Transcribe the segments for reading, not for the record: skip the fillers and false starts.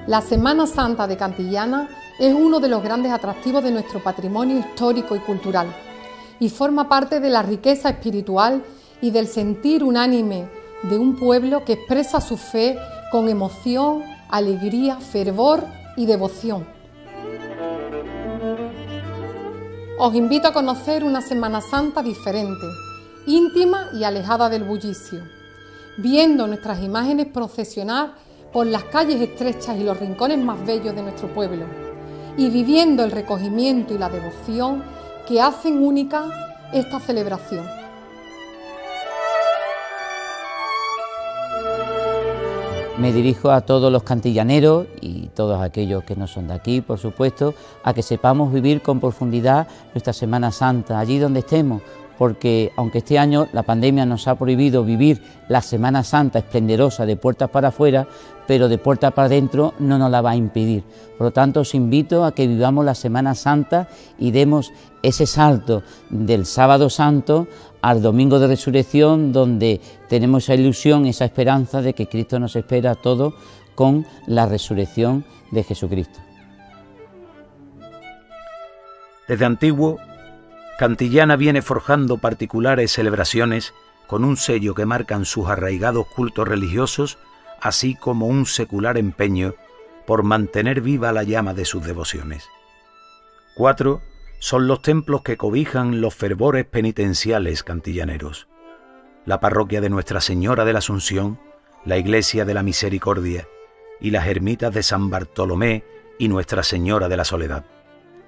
La Semana Santa de Cantillana es uno de los grandes atractivos de nuestro patrimonio histórico y cultural y forma parte de la riqueza espiritual y del sentir unánime de un pueblo que expresa su fe con emoción, alegría, fervor y devoción. Os invito a conocer una Semana Santa diferente, íntima y alejada del bullicio, viendo nuestras imágenes procesionar por las calles estrechas y los rincones más bellos de nuestro pueblo y viviendo el recogimiento y la devoción que hacen única esta celebración. Me dirijo a todos los cantillaneros y todos aquellos que no son de aquí, por supuesto, a que sepamos vivir con profundidad nuestra Semana Santa, allí donde estemos, porque aunque este año la pandemia nos ha prohibido vivir la Semana Santa esplendorosa de puertas para afuera, pero de puertas para adentro no nos la va a impedir. Por lo tanto, os invito a que vivamos la Semana Santa y demos ese salto del Sábado Santo al Domingo de Resurrección, donde tenemos esa ilusión, esa esperanza de que Cristo nos espera a todos con la resurrección de Jesucristo. Desde antiguo, Cantillana viene forjando particulares celebraciones con un sello que marcan sus arraigados cultos religiosos, así como un secular empeño por mantener viva la llama de sus devociones. 4 son los templos que cobijan los fervores penitenciales cantillaneros: la parroquia de Nuestra Señora de la Asunción, la Iglesia de la Misericordia y las ermitas de San Bartolomé y Nuestra Señora de la Soledad.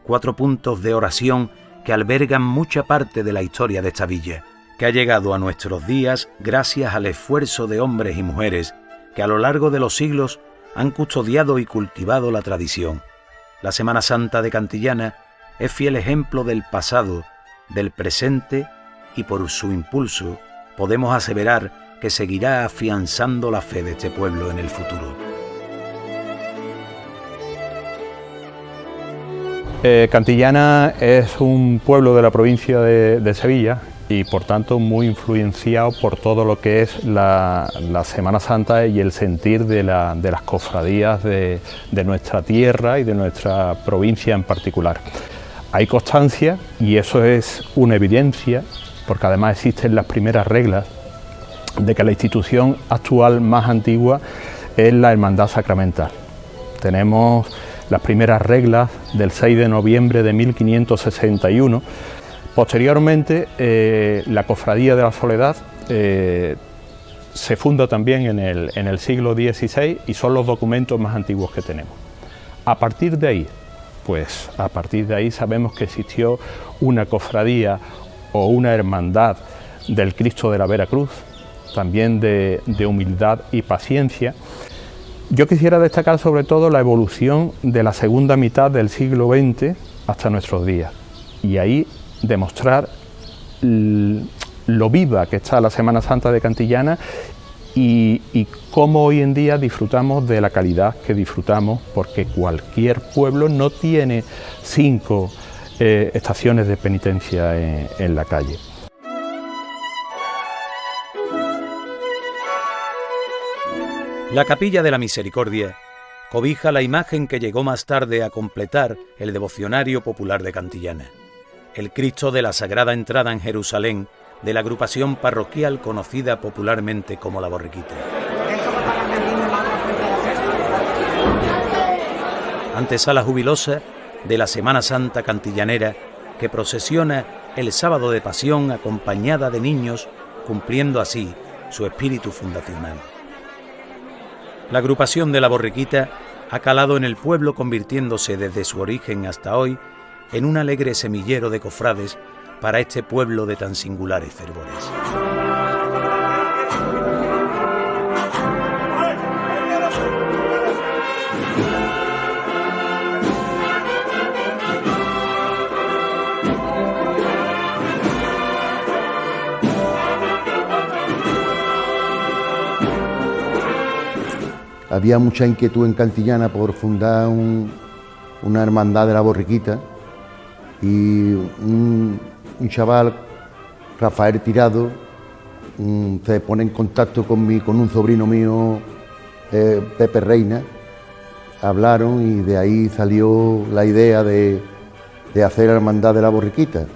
4 puntos de oración que albergan mucha parte de la historia de esta villa, que ha llegado a nuestros días gracias al esfuerzo de hombres y mujeres que a lo largo de los siglos han custodiado y cultivado la tradición. La Semana Santa de Cantillana es fiel ejemplo del pasado, del presente, y por su impulso podemos aseverar que seguirá afianzando la fe de este pueblo en el futuro. Cantillana es un pueblo de la provincia de Sevilla y por tanto muy influenciado por todo lo que es la Semana Santa y el sentir de las cofradías de nuestra tierra y de nuestra provincia en particular. Hay constancia y eso es una evidencia, porque además existen las primeras reglas de que la institución actual más antigua es la Hermandad Sacramental. Tenemos las primeras reglas del 6 de noviembre de 1561. Posteriormente, la Cofradía de la Soledad se funda también en el siglo XVI y son los documentos más antiguos que tenemos. A partir de ahí sabemos que existió una cofradía o una hermandad del Cristo de la Veracruz, también de humildad y paciencia. Yo quisiera destacar sobre todo la evolución de la segunda mitad del siglo XX hasta nuestros días y ahí demostrar lo viva que está la Semana Santa de Cantillana y cómo hoy en día disfrutamos de la calidad que disfrutamos, porque cualquier pueblo no tiene 5 estaciones de penitencia en la calle. La Capilla de la Misericordia cobija la imagen que llegó más tarde a completar el devocionario popular de Cantillana: el Cristo de la Sagrada Entrada en Jerusalén, de la agrupación parroquial conocida popularmente como La Borriquita. Antesala jubilosa de la Semana Santa cantillanera, que procesiona el sábado de Pasión acompañada de niños, cumpliendo así su espíritu fundacional. La agrupación de La Borriquita ha calado en el pueblo, convirtiéndose desde su origen hasta hoy en un alegre semillero de cofrades para este pueblo de tan singulares fervores. Había mucha inquietud en Cantillana por fundar una hermandad de La Borriquita y un chaval, Rafael Tirado, se pone en contacto con un sobrino mío, Pepe Reina, hablaron y de ahí salió la idea de hacer la hermandad de la borriquita.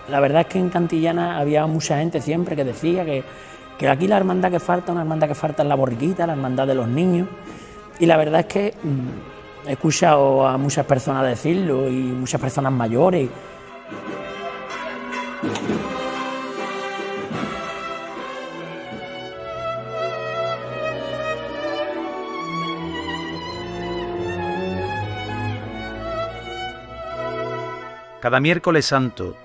La verdad es que en Cantillana había mucha gente siempre que decía que aquí la hermandad que falta, una hermandad que falta es la borriquita, la hermandad de los niños, y la verdad es que he escuchado a muchas personas decirlo y muchas personas mayores. Cada miércoles santo,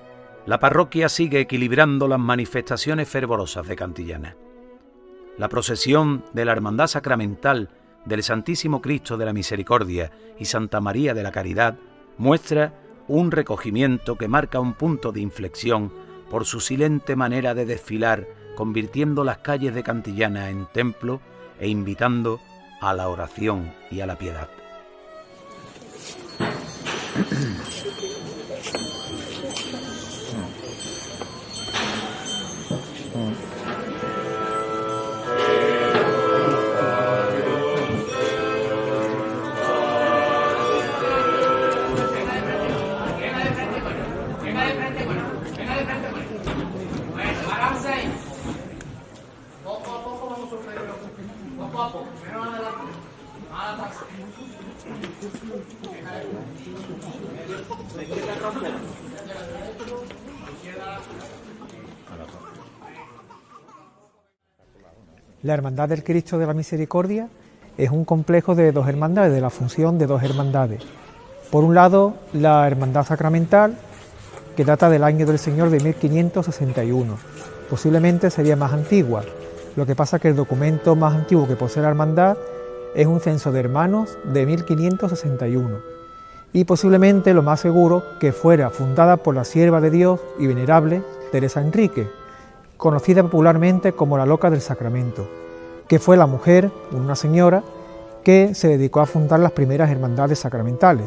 la parroquia sigue equilibrando las manifestaciones fervorosas de Cantillana. La procesión de la Hermandad Sacramental del Santísimo Cristo de la Misericordia y Santa María de la Caridad muestra un recogimiento que marca un punto de inflexión por su silente manera de desfilar, convirtiendo las calles de Cantillana en templo e invitando a la oración y a la piedad. La Hermandad del Cristo de la Misericordia es un complejo de dos hermandades, de la función de dos hermandades. Por un lado, la Hermandad Sacramental, que data del año del Señor de 1561. Posiblemente sería más antigua. Lo que pasa es que el documento más antiguo que posee la hermandad es un censo de hermanos de 1561. Y posiblemente lo más seguro que fuera fundada por la sierva de Dios y venerable Teresa Enrique, conocida popularmente como la Loca del Sacramento, que fue la mujer, una señora, que se dedicó a fundar las primeras hermandades sacramentales.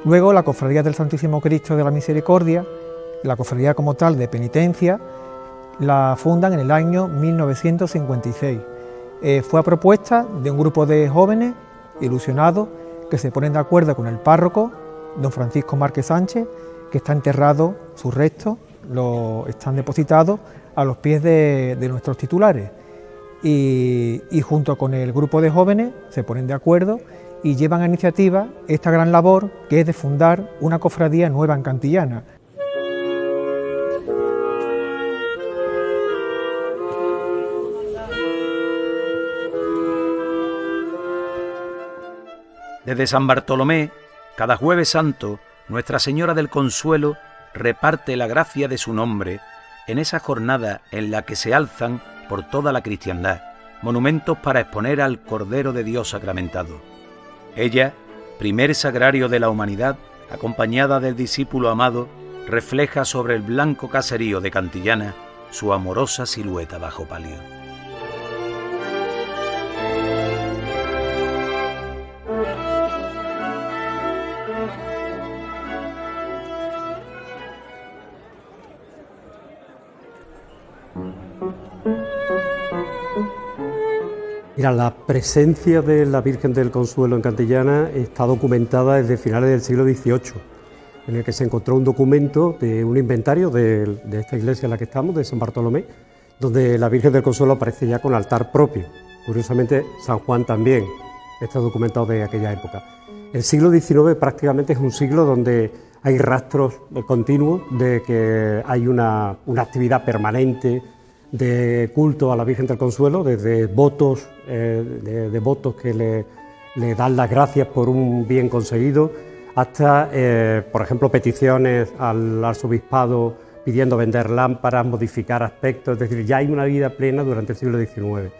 Luego la Cofradía del Santísimo Cristo de la Misericordia, la cofradía como tal de penitencia, la fundan en el año 1956. Fue a propuesta de un grupo de jóvenes ilusionados que se ponen de acuerdo con el párroco, don Francisco Márquez Sánchez, que está enterrado, sus restos están depositados a los pies de nuestros titulares. Y junto con el grupo de jóvenes se ponen de acuerdo y llevan a iniciativa esta gran labor que es de fundar una cofradía nueva en Cantillana. Desde San Bartolomé, cada jueves santo, Nuestra Señora del Consuelo reparte la gracia de su nombre en esa jornada en la que se alzan por toda la cristiandad monumentos para exponer al Cordero de Dios sacramentado. Ella, primer sagrario de la humanidad, acompañada del discípulo amado, refleja sobre el blanco caserío de Cantillana su amorosa silueta bajo palio. Mira, la presencia de la Virgen del Consuelo en Cantillana está documentada desde finales del siglo XVIII, en el que se encontró un documento de un inventario de esta iglesia en la que estamos, de San Bartolomé, donde la Virgen del Consuelo aparece ya con altar propio. Curiosamente, San Juan también está documentado de aquella época. El siglo XIX prácticamente es un siglo donde hay rastros continuos de que hay una actividad permanente de culto a la Virgen del Consuelo, desde votos, de votos que le dan las gracias por un bien conseguido, hasta, por ejemplo, peticiones al arzobispado pidiendo vender lámparas, modificar aspectos, es decir, ya hay una vida plena durante el siglo XIX.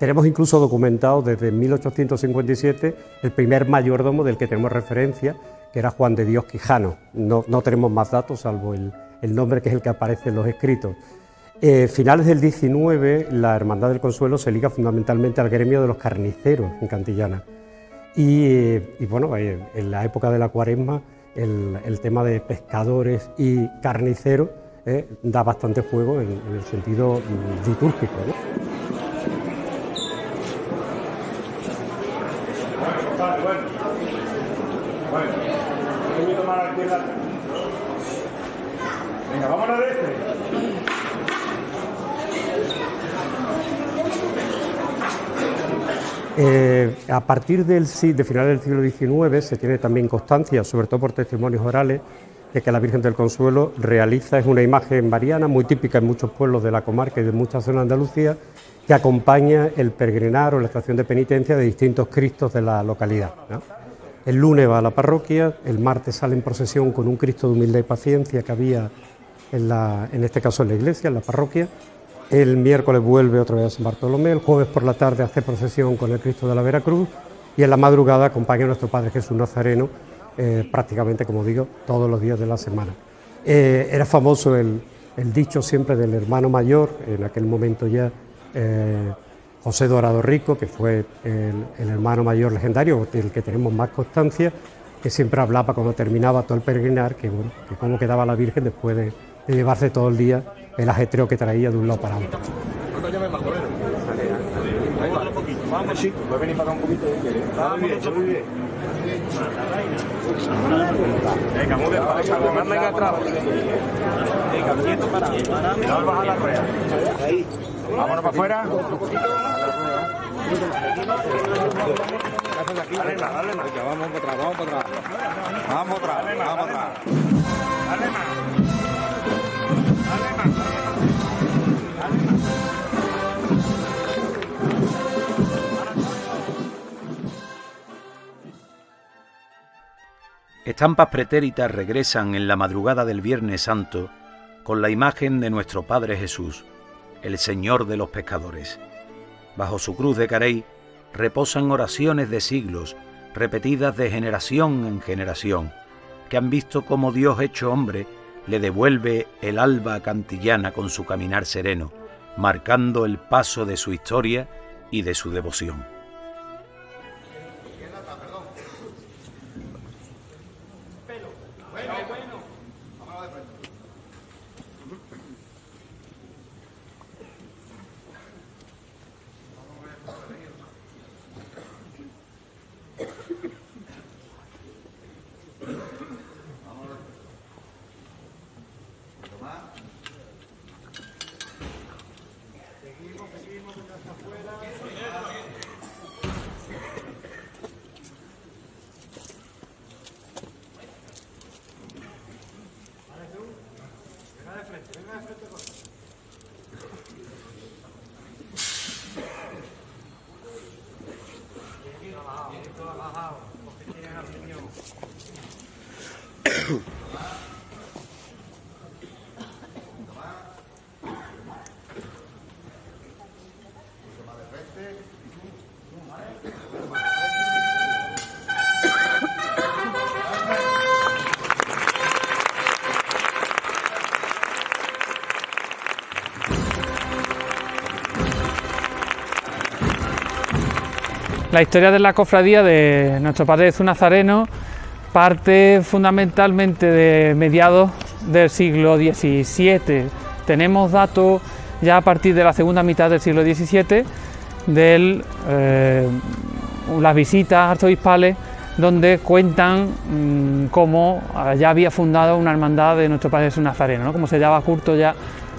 Tenemos incluso documentado desde 1857 el primer mayordomo del que tenemos referencia, que era Juan de Dios Quijano. No tenemos más datos, salvo el nombre que es el que aparece en los escritos. Finales del XIX, la Hermandad del Consuelo se liga fundamentalmente al gremio de los carniceros en Cantillana. Y bueno, en la época de la Cuaresma, el tema de pescadores y carniceros da bastante juego en el sentido litúrgico, ¿no? Venga, vámonos de este. A partir de finales del siglo XIX se tiene también constancia, sobre todo por testimonios orales, de que la Virgen del Consuelo es una imagen mariana muy típica en muchos pueblos de la comarca y de muchas zonas de Andalucía, que acompaña el peregrinar o la estación de penitencia de distintos Cristos de la localidad, ¿no? El lunes va a la parroquia, el martes sale en procesión con un Cristo de humildad y paciencia que había en este caso en la iglesia, en la parroquia. El miércoles vuelve otra vez a San Bartolomé, el jueves por la tarde hace procesión con el Cristo de la Veracruz y en la madrugada acompaña a nuestro Padre Jesús Nazareno prácticamente, como digo, todos los días de la semana. Era famoso el dicho siempre del hermano mayor, en aquel momento ya José Dorado Rico, que fue el hermano mayor legendario, del que tenemos más constancia, que siempre hablaba cuando terminaba todo el peregrinar, que cómo quedaba la Virgen después de llevarse todo el día el ajetreo que traía de un lado para otro. Vamos, sí, puedes venir para acá un poquito. Muy bien. Venga, muy bien, venga atrás. Venga, quieto para. No bajar la rueda. Ahí. Vámonos para afuera. Dale más. Vamos para atrás. Vamos atrás. Dale más. Estampas pretéritas regresan en la madrugada del Viernes Santo con la imagen de nuestro Padre Jesús, el Señor de los pescadores. Bajo su cruz de carey reposan oraciones de siglos, repetidas de generación en generación, que han visto cómo Dios hecho hombre le devuelve el alba a Cantillana con su caminar sereno, marcando el paso de su historia y de su devoción. La historia de la cofradía de nuestro Padre Jesús Nazareno parte fundamentalmente de mediados del siglo XVII. Tenemos datos ya a partir de la segunda mitad del siglo XVII de las visitas arzobispales, donde cuentan cómo ya había fundado una hermandad de nuestro Padre Jesús Nazareno, ¿no? Como se daba culto ya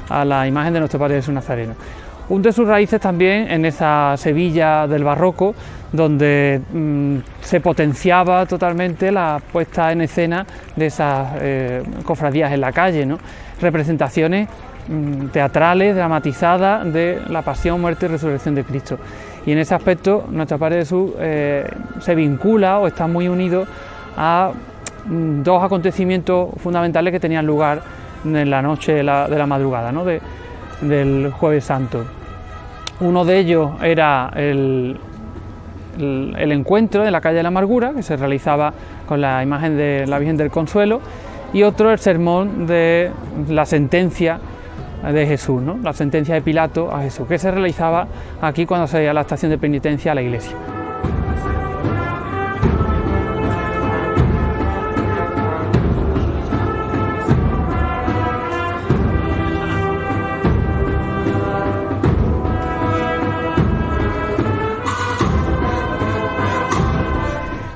a la imagen de nuestro Padre Jesús Nazareno. Hunde sus raíces también en esa Sevilla del barroco, donde se potenciaba totalmente la puesta en escena de esas cofradías en la calle, ¿no? Representaciones teatrales, dramatizadas de la pasión, muerte y resurrección de Cristo. Y en ese aspecto nuestro Padre Jesús se vincula o está muy unido a dos acontecimientos fundamentales que tenían lugar en la noche de la madrugada, ¿no? del Jueves Santo. Uno de ellos era el encuentro de la calle de la Amargura, que se realizaba con la imagen de la Virgen del Consuelo, y otro el sermón de la sentencia de Jesús, ¿no? La sentencia de Pilato a Jesús, que se realizaba aquí cuando se iba a la estación de penitencia a la iglesia.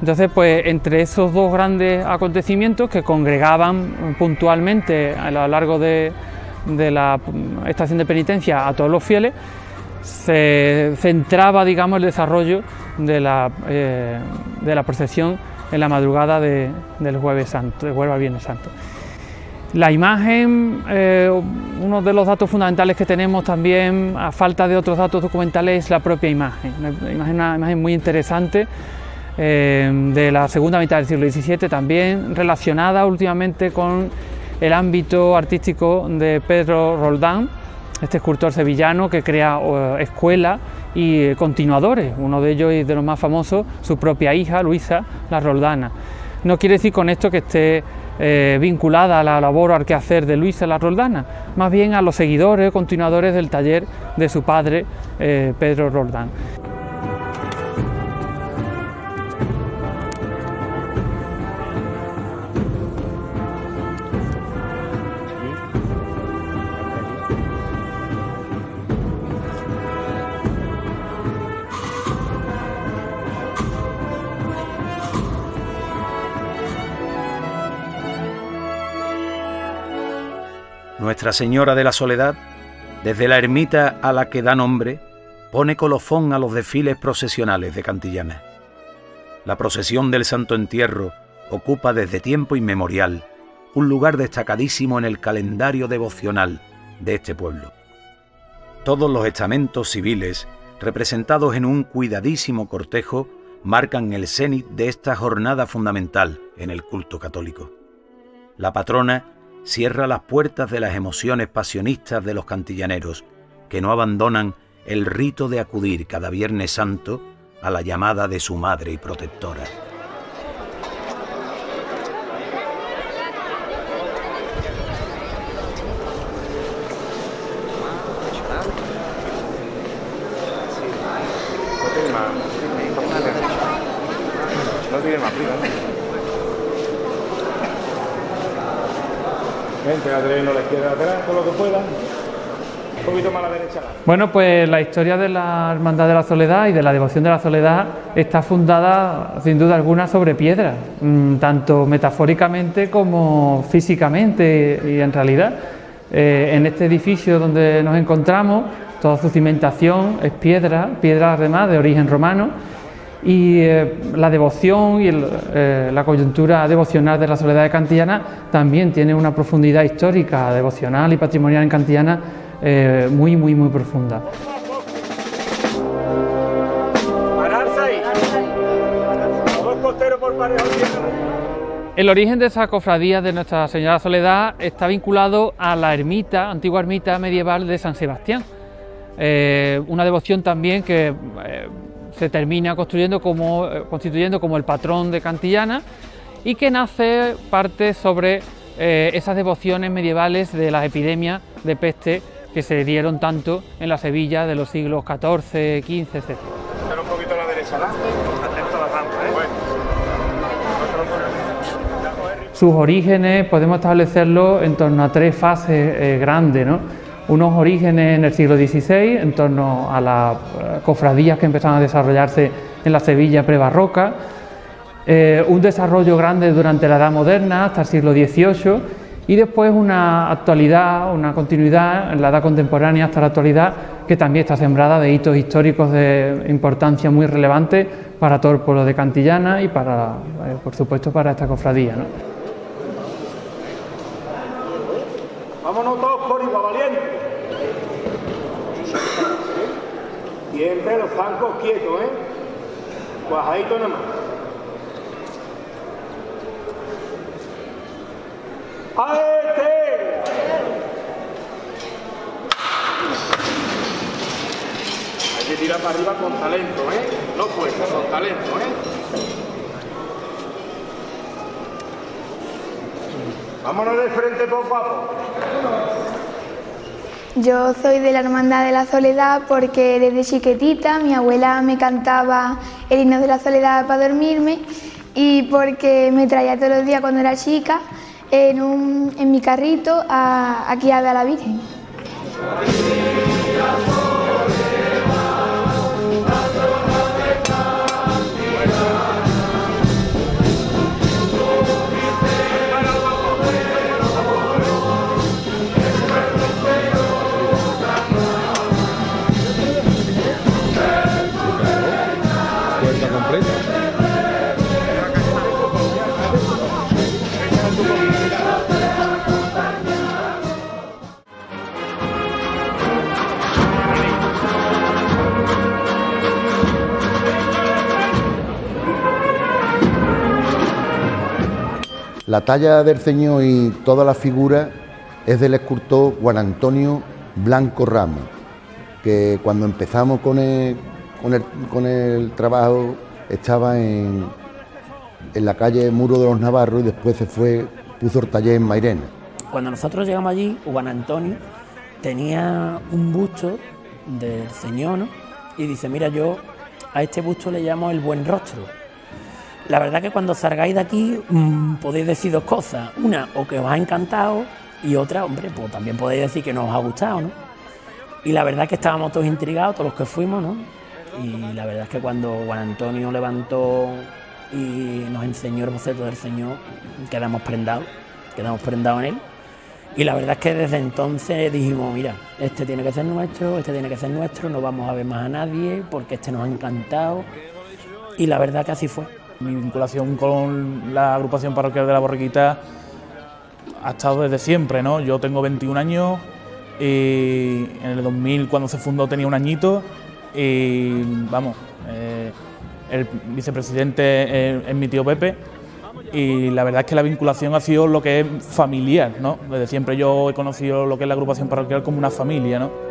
Entonces, pues entre esos dos grandes acontecimientos que congregaban puntualmente a lo largo de la estación de penitencia a todos los fieles, se centraba, digamos, el desarrollo de la procesión en la madrugada del Jueves Santo, del Jueves al Viernes Santo. La imagen, uno de los datos fundamentales que tenemos también, a falta de otros datos documentales, es la propia imagen. Una imagen muy interesante de la segunda mitad del siglo XVII, también relacionada últimamente con el ámbito artístico de Pedro Roldán, este escultor sevillano que crea escuela y continuadores, uno de ellos y de los más famosos, su propia hija, Luisa la Roldana. No quiere decir con esto que esté vinculada a la labor o al quehacer de Luisa la Roldana, más bien a los seguidores, continuadores del taller de su padre, Pedro Roldán. Nuestra Señora de la Soledad, desde la ermita a la que da nombre, pone colofón a los desfiles procesionales de Cantillana. La procesión del Santo Entierro ocupa desde tiempo inmemorial un lugar destacadísimo en el calendario devocional de este pueblo. Todos los estamentos civiles, representados en un cuidadísimo cortejo, marcan el cenit de esta jornada fundamental en el culto católico. La patrona cierra las puertas de las emociones pasionistas de los cantillaneros, que no abandonan el rito de acudir cada Viernes Santo a la llamada de su madre y protectora. No tiene más prisa, ¿no? Vente a no la izquierda atrás, todo lo que pueda. Un poquito más a la derecha. Bueno, pues la historia de la Hermandad de la Soledad y de la devoción de la Soledad está fundada, sin duda alguna, sobre piedra, tanto metafóricamente como físicamente y en realidad. En este edificio donde nos encontramos, toda su cimentación es piedra además de origen romano, y la devoción y la coyuntura devocional de la Soledad de Cantillana también tiene una profundidad histórica, devocional y patrimonial en Cantillana muy profunda. El origen de esa cofradía de Nuestra Señora de la Soledad está vinculado a la ermita, antigua ermita medieval de San Sebastián, una devoción también que se termina constituyendo como el patrón de Cantillana y que nace parte sobre esas devociones medievales de las epidemias de peste que se dieron tanto en la Sevilla de los siglos XIV, XV, etc. Un poquito a la derecha, ¿no? Atento a la rampa, Sus orígenes podemos establecerlos en torno a tres fases grandes, ¿no? Unos orígenes en el siglo XVI, en torno a las cofradías que empezaron a desarrollarse en la Sevilla prebarroca, un desarrollo grande durante la Edad Moderna hasta el siglo XVIII y después una actualidad, una continuidad en la Edad Contemporánea hasta la actualidad, que también está sembrada de hitos históricos de importancia muy relevante para todo el pueblo de Cantillana y para, por supuesto, para esta cofradía, ¿no? Vámonos todos por igual, valiente. Siempre los zancos quietos, cuajadito nomás. ¡A Hay que tirar para arriba con talento, no fuerza, con talento, Vámonos de frente poco a poco. Yo soy de la Hermandad de la Soledad porque desde chiquitita mi abuela me cantaba el himno de la Soledad para dormirme y porque me traía todos los días cuando era chica en mi carrito aquí a ver a la Virgen. La talla del Señor y toda la figura es del escultor Juan Antonio Blanco Ramos, que cuando empezamos con el trabajo estaba en la calle Muro de los Navarros y después puso el taller en Mairena. Cuando nosotros llegamos allí, Juan Antonio tenía un busto del Señor, ¿no? Y dice, mira, yo a este busto le llamo el buen rostro. La verdad que cuando salgáis de aquí podéis decir dos cosas. Una, o que os ha encantado, y otra, hombre, pues también podéis decir que no os ha gustado, ¿no? Y la verdad es que estábamos todos intrigados, todos los que fuimos, ¿no? Y la verdad es que cuando Juan Antonio levantó y nos enseñó el boceto del Señor, quedamos prendados en él. Y la verdad es que desde entonces dijimos, mira, este tiene que ser nuestro, no vamos a ver más a nadie porque este nos ha encantado. Y la verdad que así fue. Mi vinculación con la agrupación parroquial de la Borriquita ha estado desde siempre, ¿no? Yo tengo 21 años y en el 2000, cuando se fundó, tenía un añito y, vamos, el vicepresidente es mi tío Pepe y la verdad es que la vinculación ha sido lo que es familiar, ¿no? Desde siempre yo he conocido lo que es la agrupación parroquial como una familia, ¿no?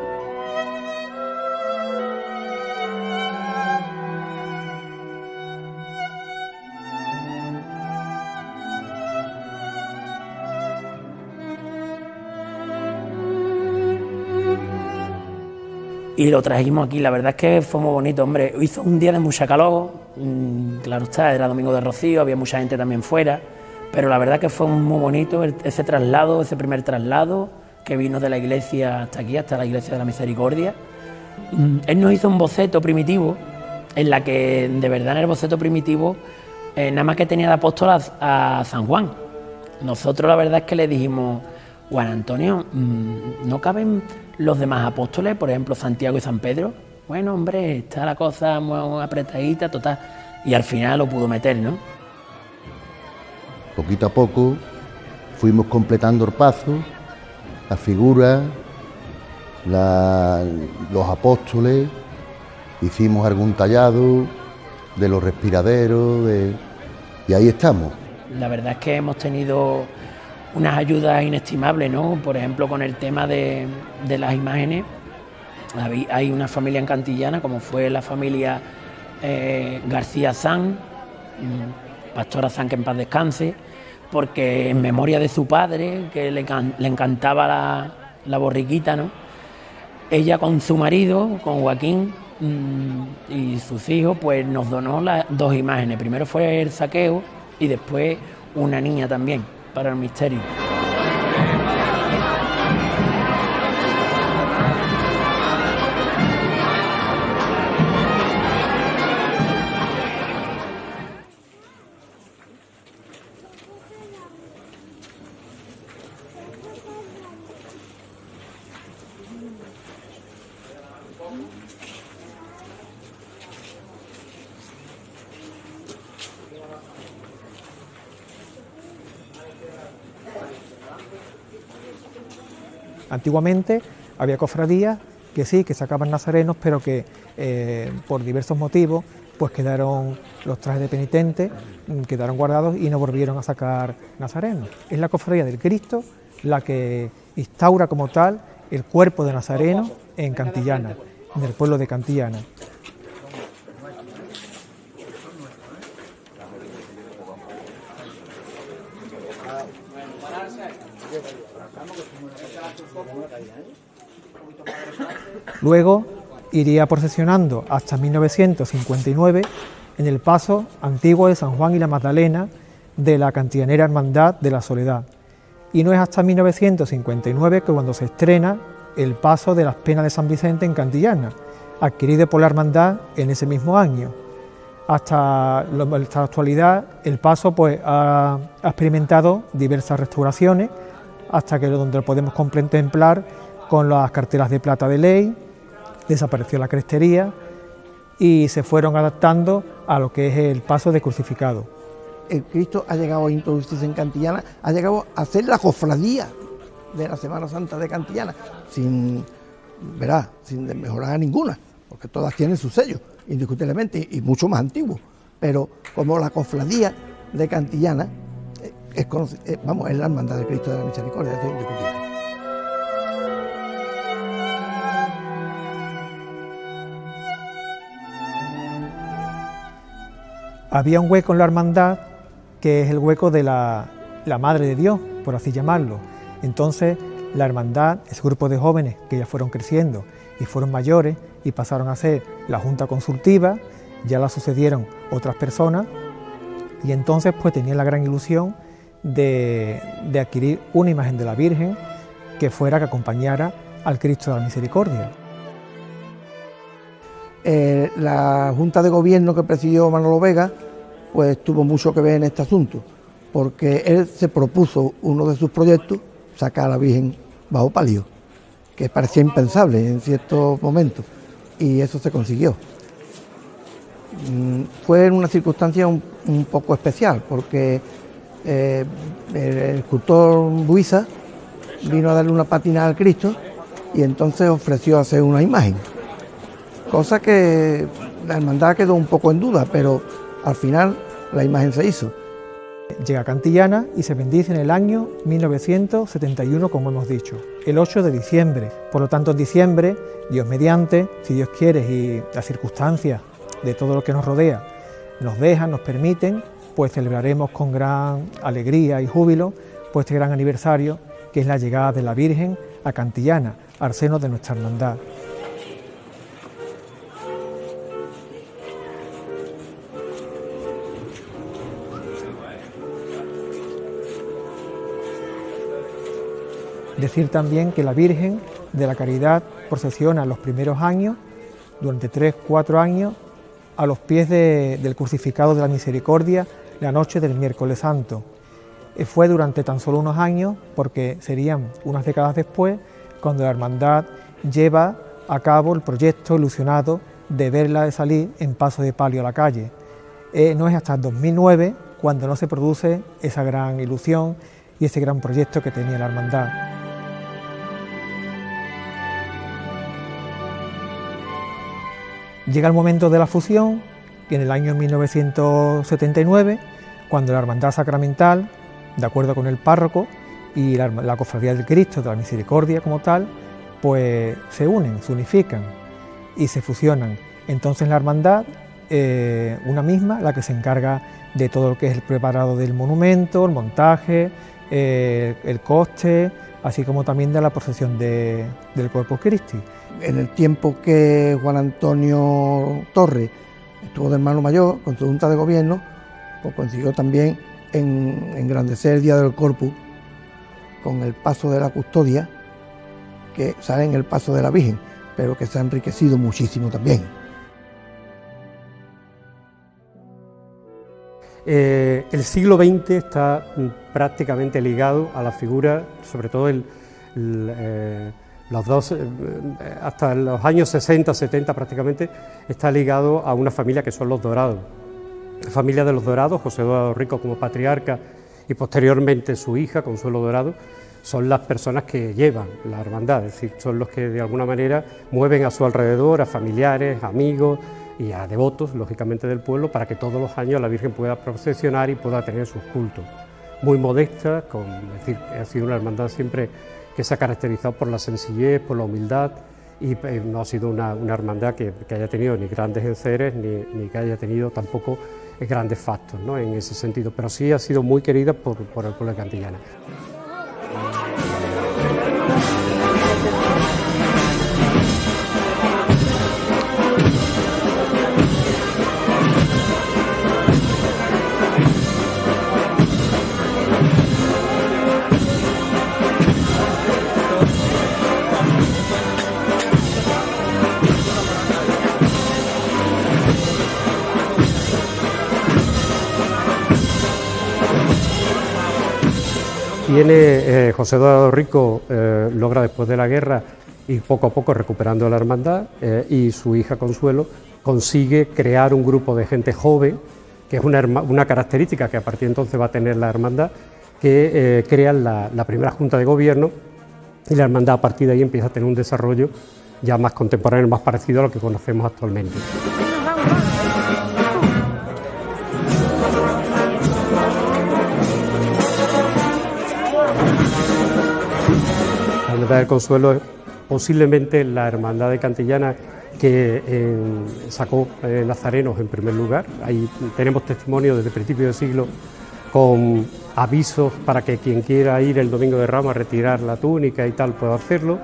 Y lo trajimos aquí, la verdad es que fue muy bonito, hombre. Hizo un día de mucha calor, claro está, era domingo de Rocío, había mucha gente también fuera, pero la verdad que fue muy bonito ese traslado, ese primer traslado que vino de la iglesia hasta aquí, hasta la iglesia de la Misericordia. Él nos hizo un boceto primitivo, en la que de verdad en el boceto primitivo nada más que tenía de apóstol a San Juan. Nosotros la verdad es que le dijimos, Juan Antonio, ¿no caben los demás apóstoles, por ejemplo Santiago y San Pedro? Bueno, hombre, está la cosa muy apretadita, total. Y al final lo pudo meter, ¿no? Poquito a poco fuimos completando el paso, la figura, los apóstoles, hicimos algún tallado de los respiraderos, y ahí estamos. La verdad es que hemos tenido unas ayudas inestimables, ¿no? Por ejemplo, con el tema de las imágenes, hay una familia en Cantillana, como fue la familia García San, Pastora San, que en paz descanse, porque en memoria de su padre, que le encantaba la borriquita, ¿no? Ella con su marido, con Joaquín, y sus hijos, pues nos donó las dos imágenes. Primero fue el saqueo y después una niña también, para el misterio. Antiguamente había cofradías que sí, que sacaban nazarenos, pero que por diversos motivos pues quedaron los trajes de penitentes, quedaron guardados y no volvieron a sacar nazarenos. Es la cofradía del Cristo la que instaura como tal el cuerpo de Nazareno en Cantillana, en el pueblo de Cantillana. Luego iría procesionando hasta 1959 en el paso antiguo de San Juan y la Magdalena de la cantillanera Hermandad de la Soledad. Y no es hasta 1959 que cuando se estrena el paso de las penas de San Vicente en Cantillana, adquirido por la Hermandad en ese mismo año. Hasta la actualidad el paso pues, ha experimentado diversas restauraciones, hasta que donde lo podemos contemplar con las cartelas de plata de ley, desapareció la crestería y se fueron adaptando a lo que es el paso de crucificado. El Cristo ha llegado a introducirse en Cantillana, ha llegado a ser la cofradía de la Semana Santa de Cantillana, sin desmejorar a ninguna, porque todas tienen su sello, indiscutiblemente, y mucho más antiguo, pero como la cofradía de Cantillana, es la Hermandad del Cristo de la Misericordia, eso es indiscutible. Había un hueco en la hermandad que es el hueco de la Madre de Dios, por así llamarlo. Entonces la hermandad, ese grupo de jóvenes que ya fueron creciendo y fueron mayores y pasaron a ser la Junta Consultiva, ya la sucedieron otras personas y entonces pues tenían la gran ilusión de adquirir una imagen de la Virgen que fuera, que acompañara al Cristo de la Misericordia. La Junta de Gobierno que presidió Manolo Vega pues tuvo mucho que ver en este asunto, porque él se propuso, uno de sus proyectos, sacar a la Virgen bajo palio, que parecía impensable en ciertos momentos, y eso se consiguió. Fue en una circunstancia un poco especial, porque el escultor Buiza vino a darle una patina al Cristo y entonces ofreció hacer una imagen, cosa que la hermandad quedó un poco en duda, pero al final la imagen se hizo. Llega a Cantillana y se bendice en el año 1971, como hemos dicho, el 8 de diciembre. Por lo tanto, en diciembre, Dios mediante, si Dios quiere y las circunstancias de todo lo que nos rodea nos dejan, nos permiten, pues celebraremos con gran alegría y júbilo pues este gran aniversario, que es la llegada de la Virgen a Cantillana, al seno de nuestra hermandad. Decir también que la Virgen de la Caridad procesiona los primeros años, durante 3-4 años, a los pies del crucificado de la Misericordia la noche del miércoles santo. Fue durante tan solo unos años, porque serían unas décadas después, cuando la hermandad lleva a cabo el proyecto ilusionado de verla de salir en paso de palio a la calle. No es hasta el 2009 cuando no se produce esa gran ilusión y ese gran proyecto que tenía la hermandad. Llega el momento de la fusión, en el año 1979, cuando la Hermandad Sacramental, de acuerdo con el párroco, y la Cofradía del Cristo de la Misericordia como tal, pues se unen, se unifican y se fusionan. Entonces la hermandad, una misma, la que se encarga de todo lo que es el preparado del monumento, el montaje, el coste, así como también de la procesión del Corpus Christi. En el tiempo que Juan Antonio Torres estuvo de hermano mayor con su Junta de Gobierno, pues consiguió también engrandecer el Día del Corpus con el paso de la custodia, que sale en el paso de la Virgen, pero que se ha enriquecido muchísimo también. El siglo XX está prácticamente ligado a la figura, sobre todo hasta los años 60, 70 prácticamente, está ligado a una familia que son los Dorados. La familia de los Dorados, José Eduardo Rico como patriarca y posteriormente su hija, Consuelo Dorado, son las personas que llevan la hermandad, es decir, son los que de alguna manera mueven a su alrededor a familiares, amigos y a devotos, lógicamente, del pueblo, para que todos los años la Virgen pueda procesionar y pueda tener sus cultos. Muy modesta, es decir, ha sido una hermandad siempre que se ha caracterizado por la sencillez, por la humildad, y no ha sido una hermandad que haya tenido ni grandes enseres ni que haya tenido tampoco grandes factos, ¿no?, en ese sentido, pero sí ha sido muy querida por el pueblo de Cantillana. Viene José Eduardo Rico, logra después de la guerra ir poco a poco recuperando la hermandad, y su hija Consuelo consigue crear un grupo de gente joven, que es una característica que a partir de entonces va a tener la hermandad, que crean la primera Junta de Gobierno, y la hermandad a partir de ahí empieza a tener un desarrollo ya más contemporáneo, más parecido a lo que conocemos actualmente. Hermandad del Consuelo es posiblemente la hermandad de Cantillana que sacó nazarenos en primer lugar. Ahí tenemos testimonio desde principios del siglo con avisos para que quien quiera ir el Domingo de Ramos a retirar la túnica y tal pueda hacerlo.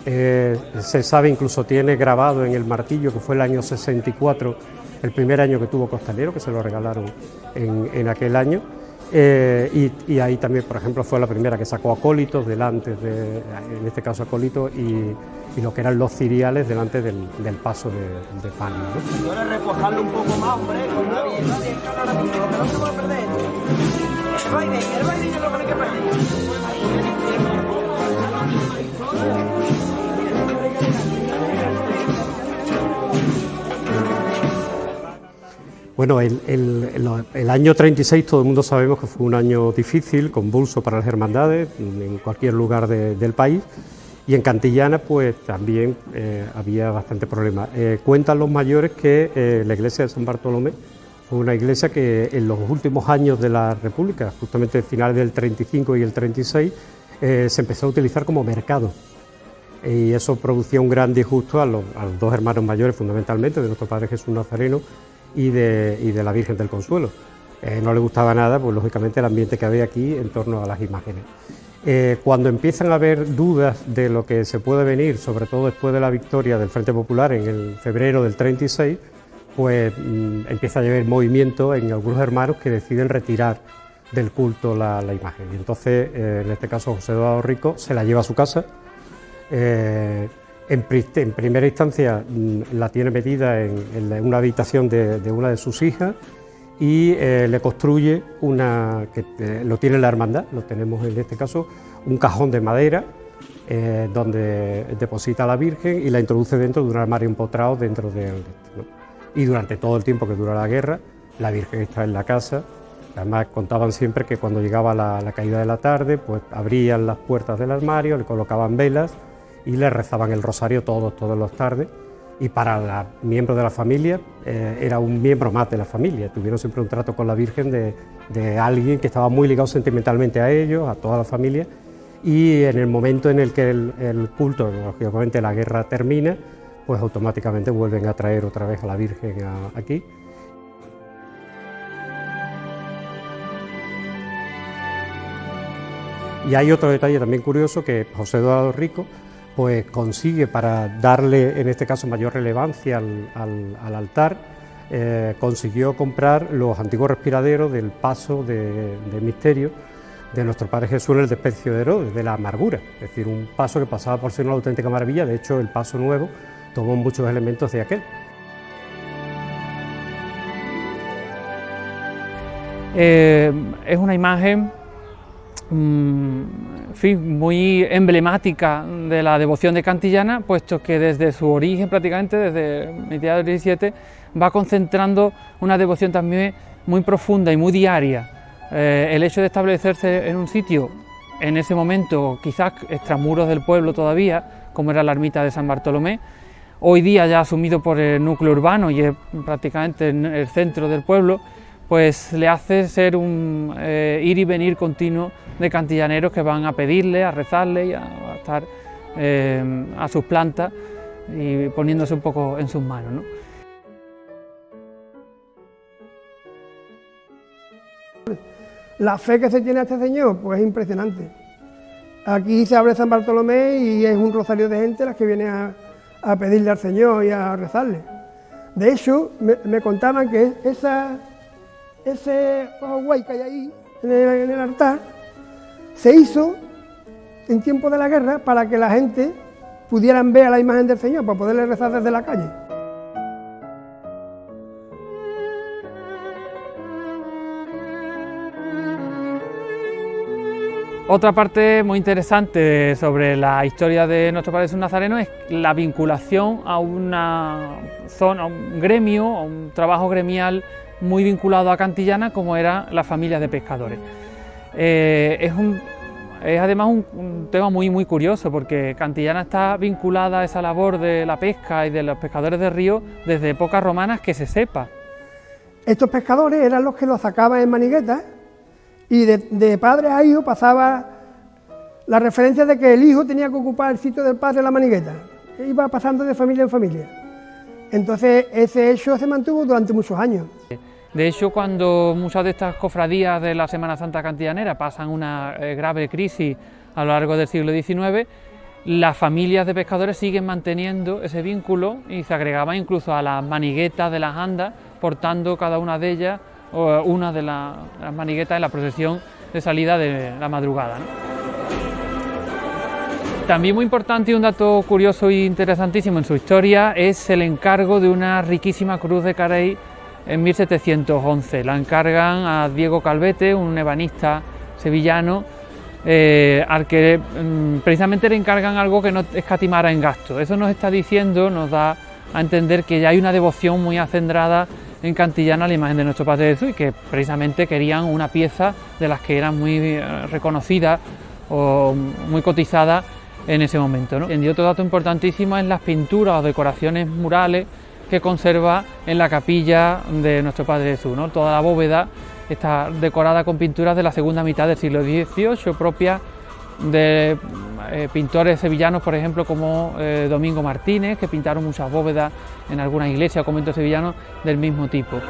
Se sabe, incluso tiene grabado en el martillo, que fue el año 64, el primer año que tuvo Costalero, que se lo regalaron en aquel año. Y ahí también, por ejemplo, fue la primera que sacó acólitos delante de, en este caso acólitos, y lo que eran los ciriales delante del paso de palio, ¿no? Señores, reposarlo un poco más, hombre, con nadie, que no se puede perder. El baile es lo que no hay que perder. Bueno, el año 36 todo el mundo sabemos que fue un año difícil, convulso para las hermandades en cualquier lugar del país, y en Cantillana pues también había bastante problema. Cuentan los mayores que la iglesia de San Bartolomé fue una iglesia que en los últimos años de la República, justamente finales del 35 y el 36, se empezó a utilizar como mercado. Y eso producía un gran disgusto a los dos hermanos mayores, fundamentalmente, de nuestro Padre Jesús Nazareno y de la Virgen del Consuelo. No le gustaba nada, pues lógicamente, el ambiente que había aquí en torno a las imágenes. Cuando empiezan a haber dudas de lo que se puede venir, sobre todo después de la victoria del Frente Popular en el febrero del 36, pues empieza a haber movimiento en algunos hermanos que deciden retirar del culto la imagen. Y entonces, en este caso, José Eduardo Rico se la lleva a su casa. En primera instancia la tiene metida en una habitación de una de sus hijas y le construye una, que lo tiene la hermandad, lo tenemos en este caso, un cajón de madera donde deposita a la Virgen y la introduce dentro de un armario empotrado dentro del... ¿no? Y durante todo el tiempo que dura la guerra, la Virgen está en la casa. Además contaban siempre que cuando llegaba la caída de la tarde, pues abrían las puertas del armario, le colocaban velas y le rezaban el rosario todas las tardes. Y para los miembros de la familia, era un miembro más de la familia. Tuvieron siempre un trato con la Virgen de alguien que estaba muy ligado sentimentalmente a ellos, a toda la familia. Y en el momento en el que el culto, lógicamente la guerra termina, pues automáticamente vuelven a traer otra vez a la Virgen aquí. Y hay otro detalle también curioso, que José Eduardo Rico pues consigue, para darle en este caso mayor relevancia al altar, consiguió comprar los antiguos respiraderos del paso de misterio de nuestro Padre Jesús en el Desprecio de Herodes, de la Amargura, es decir, un paso que pasaba por ser una auténtica maravilla. De hecho, el paso nuevo tomó muchos elementos de aquel. Es una imagen en fin, muy emblemática de la devoción de Cantillana, puesto que desde su origen, prácticamente desde mediados del 17, va concentrando una devoción también muy profunda y muy diaria. El hecho de establecerse en un sitio, en ese momento quizás extramuros del pueblo todavía, como era la ermita de San Bartolomé, hoy día ya asumido por el núcleo urbano y es prácticamente en el centro del pueblo, pues le hace ser un ir y venir continuo de cantillaneros que van a pedirle, a rezarle y a estar a sus plantas y poniéndose un poco en sus manos, ¿no? La fe que se tiene a este señor, pues es impresionante. Aquí se abre San Bartolomé y es un rosario de gente las que viene a pedirle al Señor y a rezarle. De hecho, me contaban que ese ojo guay que hay ahí en el altar se hizo en tiempo de la guerra para que la gente pudieran ver a la imagen del Señor, para poderle rezar desde la calle. Otra parte muy interesante sobre la historia de nuestro Padre Jesús Nazareno es la vinculación a una zona, a un gremio, a un trabajo gremial muy vinculado a Cantillana, como era la familia de pescadores. Es además un tema muy curioso, porque Cantillana está vinculada a esa labor de la pesca y de los pescadores de río desde épocas romanas que se sepa. Estos pescadores eran los que los sacaban en maniguetas y de padre a hijo pasaba la referencia de que el hijo tenía que ocupar el sitio del padre en la manigueta, iba pasando de familia en familia. Entonces ese hecho se mantuvo durante muchos años. De hecho, cuando muchas de estas cofradías de la Semana Santa cantillanera pasan una grave crisis a lo largo del siglo XIX, las familias de pescadores siguen manteniendo ese vínculo y se agregaban incluso a las maniguetas de las andas, portando cada una de ellas o una de las maniguetas en la procesión de salida de la madrugada, ¿no? También muy importante y un dato curioso e interesantísimo en su historia es el encargo de una riquísima cruz de Carey en 1711. La encargan a Diego Calvete, un ebanista sevillano, al que precisamente le encargan algo que no escatimara en gasto. Eso nos está diciendo, nos da a entender que ya hay una devoción muy acendrada en Cantillana a la imagen de nuestro Padre Jesús y que precisamente querían una pieza de las que eran muy reconocidas o muy cotizadas en ese momento, ¿no? Y otro dato importantísimo es las pinturas o decoraciones murales que conserva en la capilla de nuestro Padre Jesús, ¿no? Toda la bóveda está decorada con pinturas de la segunda mitad del siglo XVIII, propias de pintores sevillanos, por ejemplo, como Domingo Martínez, que pintaron muchas bóvedas en algunas iglesias o conventos sevillanos del mismo tipo.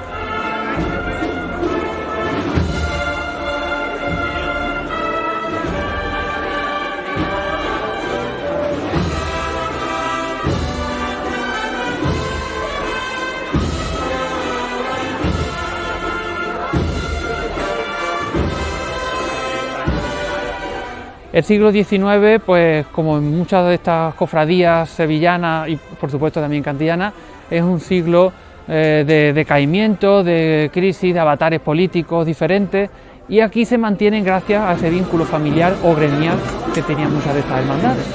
El siglo XIX, pues como en muchas de estas cofradías sevillanas y por supuesto también cantillanas, es un siglo de decaimiento, de crisis, de avatares políticos diferentes, y aquí se mantienen gracias a ese vínculo familiar o gremial que tenían muchas de estas hermandades.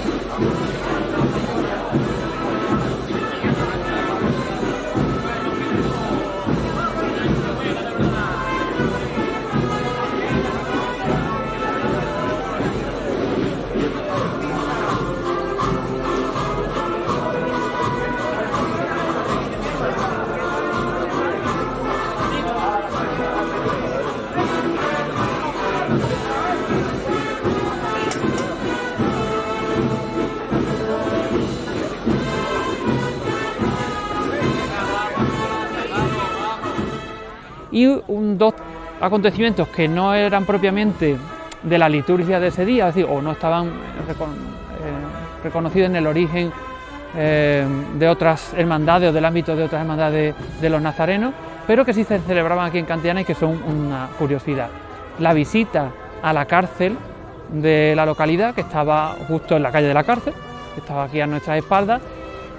Y dos acontecimientos que no eran propiamente de la liturgia de ese día, es decir, o no estaban reconocidos en el origen de otras hermandades o del ámbito de otras hermandades de los nazarenos, pero que sí se celebraban aquí en Cantillana y que son una curiosidad. La visita a la cárcel de la localidad, que estaba justo en la calle de la cárcel, que estaba aquí a nuestras espaldas,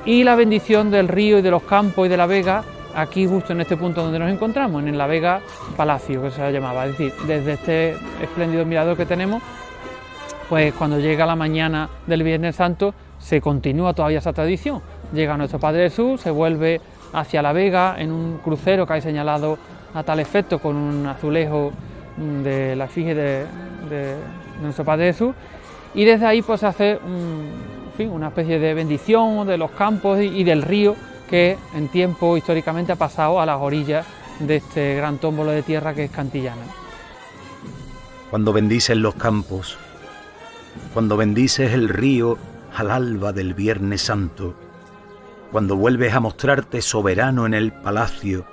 y la bendición del río y de los campos y de la vega, aquí justo en este punto donde nos encontramos, en la Vega Palacio, que se llamaba. Es decir, desde este espléndido mirador que tenemos, pues cuando llega la mañana del Viernes Santo, se continúa todavía esa tradición. Llega nuestro Padre Jesús, se vuelve hacia la Vega en un crucero que hay señalado a tal efecto con un azulejo de la efigie de nuestro Padre Jesús, y desde ahí pues se hace una especie de bendición de los campos y del río, que en tiempo históricamente ha pasado a las orillas de este gran tómbolo de tierra que es Cantillana. Cuando bendices los campos, cuando bendices el río al alba del Viernes Santo, cuando vuelves a mostrarte soberano en el palacio,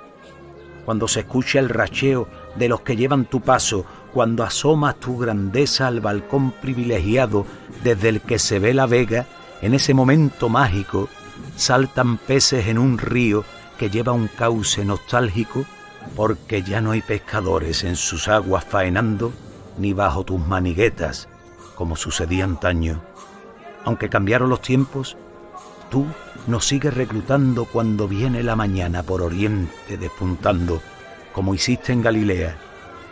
cuando se escucha el racheo de los que llevan tu paso, cuando asomas tu grandeza al balcón privilegiado desde el que se ve la vega, en ese momento mágico, saltan peces en un río que lleva un cauce nostálgico, porque ya no hay pescadores en sus aguas faenando, ni bajo tus maniguetas, como sucedía antaño. Aunque cambiaron los tiempos, tú nos sigues reclutando cuando viene la mañana por oriente despuntando, como hiciste en Galilea,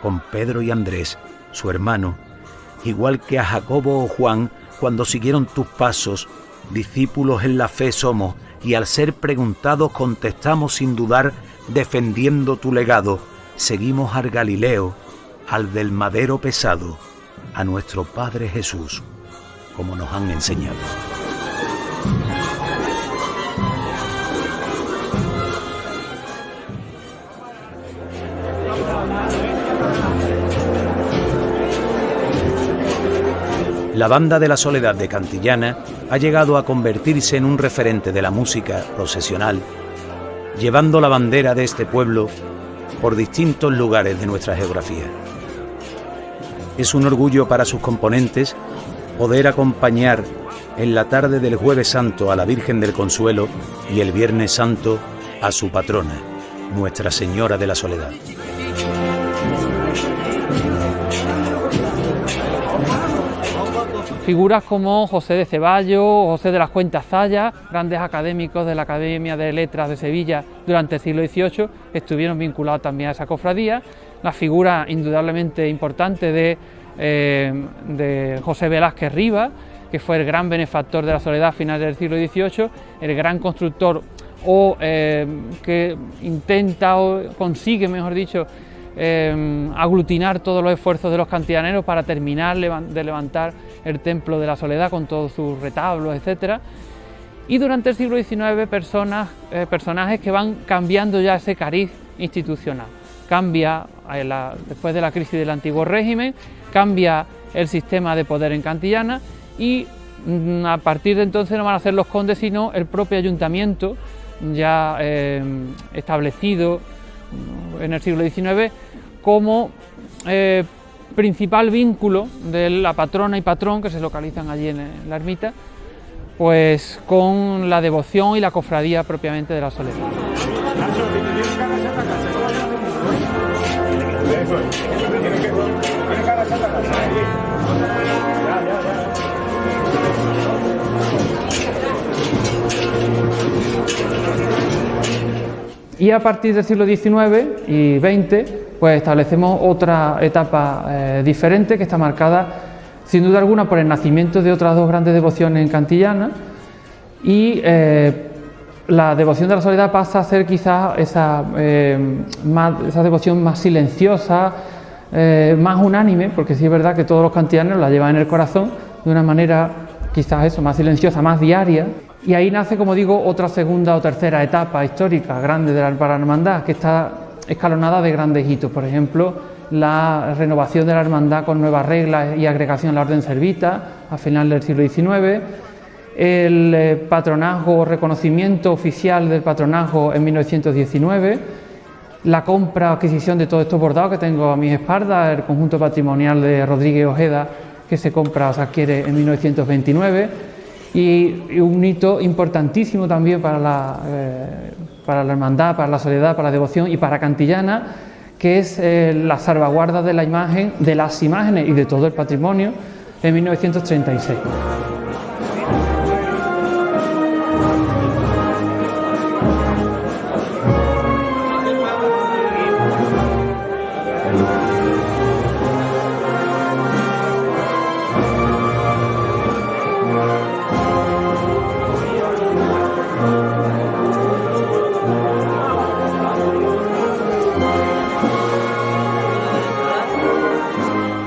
con Pedro y Andrés, su hermano, igual que a Jacobo o Juan cuando siguieron tus pasos. Discípulos en la fe somos, y al ser preguntados contestamos sin dudar, defendiendo tu legado. Seguimos al Galileo, al del madero pesado, a nuestro Padre Jesús, como nos han enseñado. la Banda de la Soledad de Cantillana ha llegado a convertirse en un referente de la música procesional, llevando la bandera de este pueblo por distintos lugares de nuestra geografía. Es un orgullo para sus componentes poder acompañar en la tarde del Jueves Santo a la Virgen del Consuelo y el Viernes Santo a su patrona, Nuestra Señora de la Soledad. Figuras como José de Ceballos, José de las Cuentas Zayas, grandes académicos de la Academia de Letras de Sevilla durante el siglo XVIII, estuvieron vinculados también a esa cofradía. La figura indudablemente importante de José Velázquez Rivas, que fue el gran benefactor de la Soledad a finales del siglo XVIII, el gran constructor que intenta o consigue, mejor dicho, aglutinar todos los esfuerzos de los cantillaneros para terminar de levantar el templo de la Soledad con todos sus retablos, etcétera. Y durante el siglo XIX personajes que van cambiando ya ese cariz institucional. Cambia, después de la crisis del antiguo régimen, cambia el sistema de poder en Cantillana y a partir de entonces no van a ser los condes sino el propio ayuntamiento ya establecido en el siglo XIX como principal vínculo de la patrona y patrón que se localizan allí en la ermita, pues con la devoción y la cofradía propiamente de la Soledad. Y a partir del siglo XIX y XX, pues establecemos otra etapa diferente que está marcada, sin duda alguna, por el nacimiento de otras dos grandes devociones en Cantillana y la devoción de la Soledad pasa a ser quizás esa devoción más silenciosa, más unánime, porque sí es verdad que todos los cantillaneros la llevan en el corazón de una manera quizás eso, más silenciosa, más diaria. Y ahí nace, como digo, otra segunda o tercera etapa histórica grande para la hermandad, que está escalonada de grandes hitos. Por ejemplo, la renovación de la hermandad con nuevas reglas y agregación a la orden servita a final del siglo XIX, el patronazgo o reconocimiento oficial del patronazgo en 1919, la compra o adquisición de todos estos bordados que tengo a mis espaldas, el conjunto patrimonial de Rodríguez Ojeda que se compra o se adquiere en 1929, y un hito importantísimo también para la hermandad, para la Soledad, para la devoción y para Cantillana, que es la salvaguarda de la imagen, de las imágenes y de todo el patrimonio en 1936.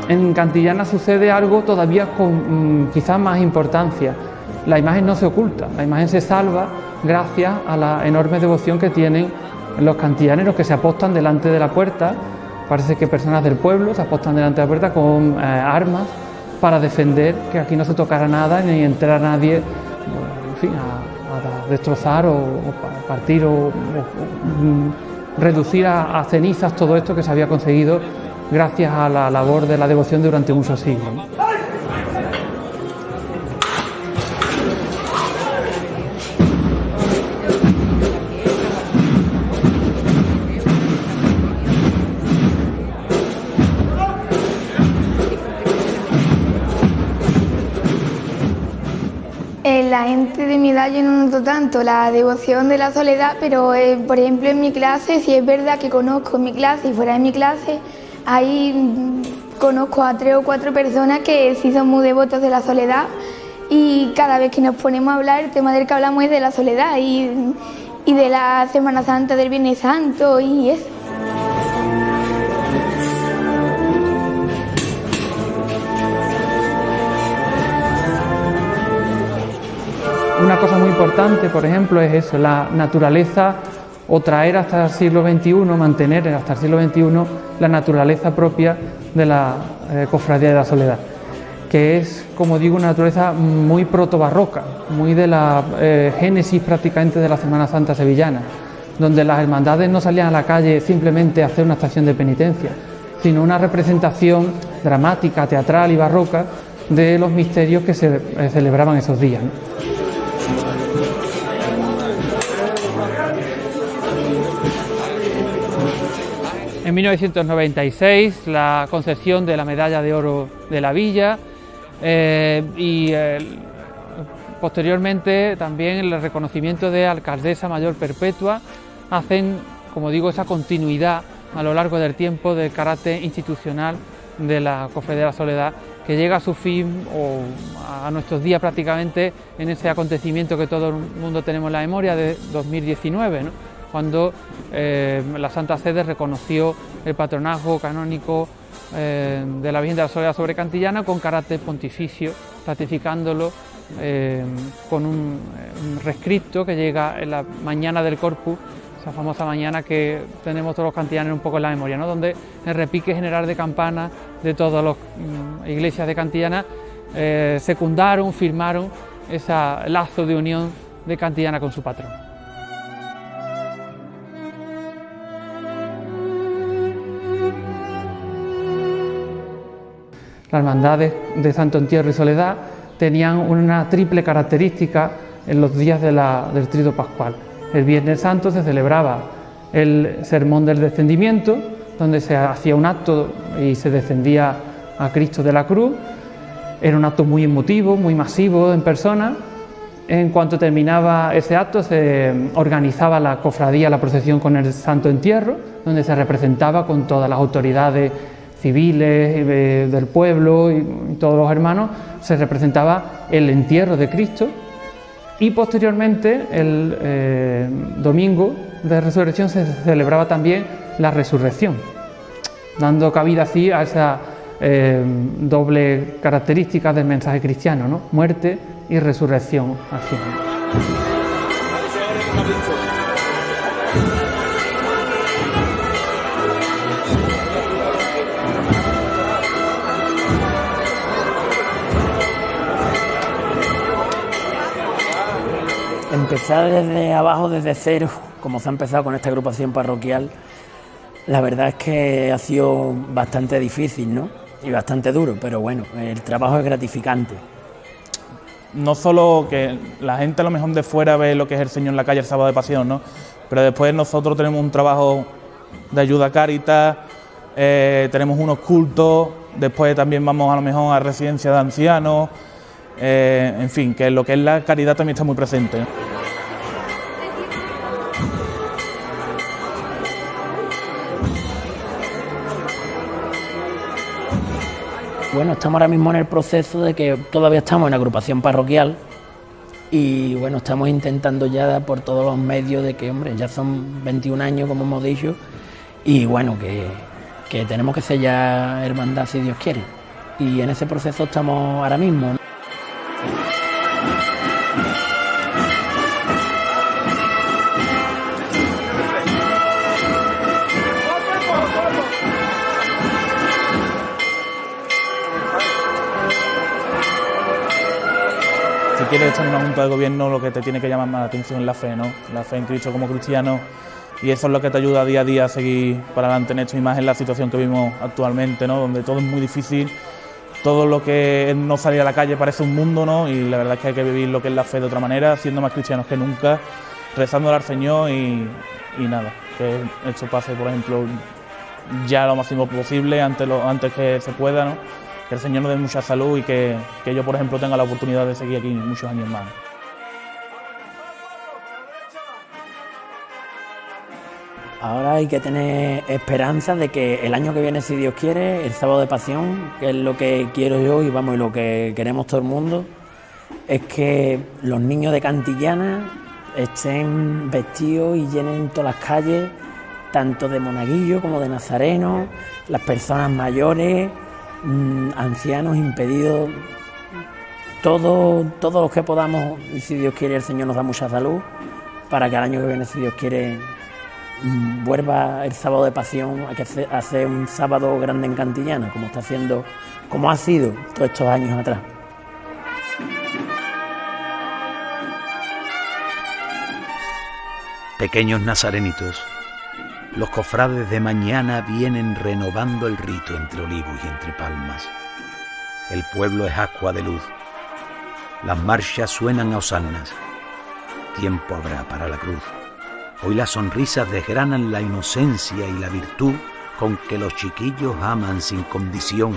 En Cantillana sucede algo todavía con quizás más importancia. La imagen no se oculta, la imagen se salva gracias a la enorme devoción que tienen los cantillaneros que se apostan delante de la puerta. Parece que personas del pueblo se apostan delante de la puerta con armas para defender que aquí no se tocara nada ni entrara nadie, en fin, a destrozar o partir o reducir a cenizas todo esto que se había conseguido gracias a la labor de la devoción durante muchos siglos. La gente de mi edad yo no noto tanto la devoción de la Soledad, pero por ejemplo en mi clase sí es verdad que conozco en mi clase y fuera de mi clase. Ahí conozco a 3 o 4 personas que sí son muy devotos de la Soledad y cada vez que nos ponemos a hablar el tema del que hablamos es de la Soledad y de la Semana Santa, del Viernes Santo y eso. Una cosa muy importante, por ejemplo, es eso, la naturaleza o traer hasta el siglo XXI, mantener hasta el siglo XXI la naturaleza propia de la Cofradía de la Soledad, que es, como digo, una naturaleza muy protobarroca, muy de la génesis prácticamente de la Semana Santa sevillana, donde las hermandades no salían a la calle simplemente a hacer una estación de penitencia, sino una representación dramática, teatral y barroca de los misterios que se celebraban esos días, ¿no? En 1996, la concesión de la Medalla de Oro de la Villa posteriormente también el reconocimiento de Alcaldesa Mayor Perpetua hacen, como digo, esa continuidad a lo largo del tiempo del carácter institucional de la Cofradía de la Soledad, que llega a su fin o a nuestros días prácticamente en ese acontecimiento que todo el mundo tenemos en la memoria de 2019, ¿no? Cuando la Santa Sede reconoció el patronazgo canónico de la Virgen de la Soledad sobre Cantillana con carácter pontificio, ratificándolo con un rescripto que llega en la mañana del Corpus, esa famosa mañana que tenemos todos los cantillaneros un poco en la memoria, ¿no? Donde el repique general de campanas de todas las iglesias de Cantillana secundaron, firmaron ese lazo de unión de Cantillana con su patrón. Las hermandades de Santo Entierro y Soledad tenían una triple característica en los días del Tríodo Pascual. El Viernes Santo se celebraba el Sermón del Descendimiento, donde se hacía un acto y se descendía a Cristo de la cruz. Era un acto muy emotivo, muy masivo en persona. En cuanto terminaba ese acto, se organizaba la cofradía, la procesión con el Santo Entierro, donde se representaba con todas las autoridades civiles del pueblo y todos los hermanos, se representaba el entierro de Cristo, y posteriormente el domingo de resurrección se celebraba también la resurrección, dando cabida así a esa doble característica del mensaje cristiano, ¿no? Muerte y resurrección al final. Empezar desde abajo, desde cero, como se ha empezado con esta agrupación parroquial, la verdad es que ha sido bastante difícil, ¿no? Y bastante duro, pero bueno, el trabajo es gratificante. No solo que la gente a lo mejor de fuera ve lo que es el Señor en la calle el sábado de pasión, ¿no? Pero después nosotros tenemos un trabajo de ayuda a Cáritas, tenemos unos cultos, después también vamos a lo mejor a residencia de ancianos, en fin, que lo que es la caridad también está muy presente, ¿no? Bueno, estamos ahora mismo en el proceso de que todavía estamos en agrupación parroquial y bueno, estamos intentando ya por todos los medios de que, hombre, ya son 21 años, como hemos dicho, y bueno, que tenemos que ser ya hermandad si Dios quiere. Y en ese proceso estamos ahora mismo, ¿no? Si quieres estar en una junta de gobierno, lo que te tiene que llamar más la atención es la fe, ¿no? La fe en Cristo como cristiano, y eso es lo que te ayuda día a día a seguir para adelante en esto, y más en la situación que vivimos actualmente, ¿no? Donde todo es muy difícil, todo lo que es no salir a la calle parece un mundo, ¿no? Y la verdad es que hay que vivir lo que es la fe de otra manera, siendo más cristianos que nunca, rezándole al Señor y nada, que esto pase, por ejemplo, ya lo máximo posible, antes que se pueda, ¿no? Que el Señor nos dé mucha salud y que yo, por ejemplo, tenga la oportunidad de seguir aquí muchos años más. Ahora hay que tener esperanza de que el año que viene, si Dios quiere, el sábado de pasión, que es lo que quiero yo y vamos, y lo que queremos todo el mundo, es que los niños de Cantillana estén vestidos y llenen todas las calles, tanto de monaguillos como de nazarenos, las personas mayores, ancianos, impedidos, todos los que podamos, y si Dios quiere, el Señor nos da mucha salud, para que al año que viene, si Dios quiere, vuelva el sábado de pasión a hacer un sábado grande en Cantillana, como está haciendo, como ha sido todos estos años atrás. Pequeños nazarenitos, los cofrades de mañana vienen renovando el rito entre olivos y entre palmas. El pueblo es ascua de luz, las marchas suenan a hosanas, tiempo habrá para la cruz. Hoy las sonrisas desgranan la inocencia y la virtud con que los chiquillos aman sin condición,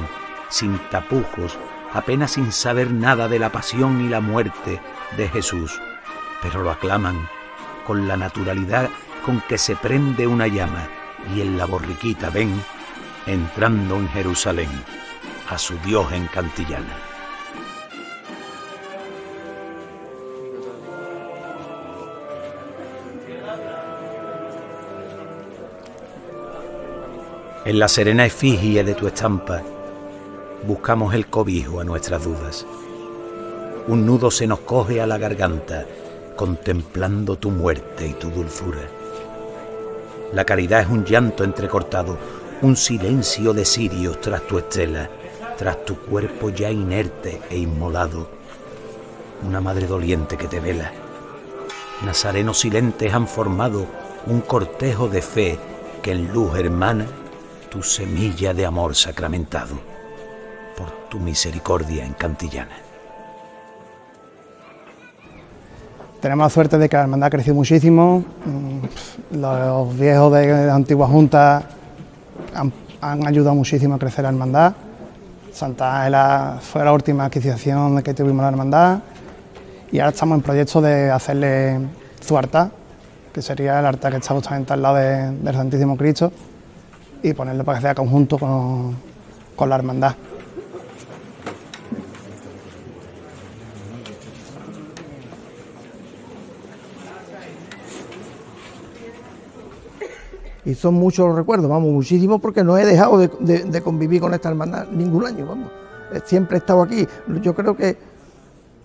sin tapujos, apenas sin saber nada de la pasión y la muerte de Jesús, pero lo aclaman con la naturalidad con que se prende una llama, y en la borriquita ven, entrando en Jerusalén, a su Dios en Cantillana. En la serena efigie de tu estampa, buscamos el cobijo a nuestras dudas. Un nudo se nos coge a la garganta, contemplando tu muerte y tu dulzura. La caridad es un llanto entrecortado, un silencio de cirios tras tu estela, tras tu cuerpo ya inerte e inmolado, una madre doliente que te vela. Nazarenos silentes han formado un cortejo de fe que en luz hermana tu semilla de amor sacramentado, por tu misericordia en Cantillana. Tenemos la suerte de que la hermandad ha crecido muchísimo. Los viejos de antigua junta han ayudado muchísimo a crecer la hermandad. Santa Ángela fue la última adquisición que tuvimos la hermandad y ahora estamos en proyecto de hacerle su altar, que sería el altar que está justamente al lado del Santísimo Cristo, y ponerlo para que sea conjunto con la hermandad. Y son muchos los recuerdos, vamos, muchísimos, porque no he dejado de convivir con esta hermandad ningún año, vamos. Siempre he estado aquí. Yo creo que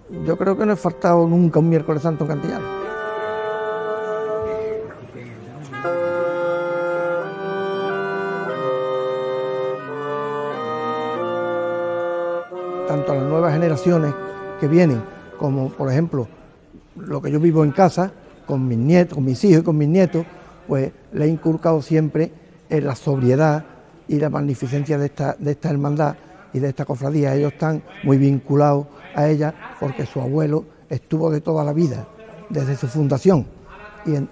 no he faltado nunca un miércoles santo en Cantillana. Tanto a las nuevas generaciones que vienen, como por ejemplo lo que yo vivo en casa, con mis nietos, con mis hijos y con mis nietos, pues le he inculcado siempre en la sobriedad y la magnificencia de esta hermandad y de esta cofradía. Ellos están muy vinculados a ella porque su abuelo estuvo de toda la vida, desde su fundación.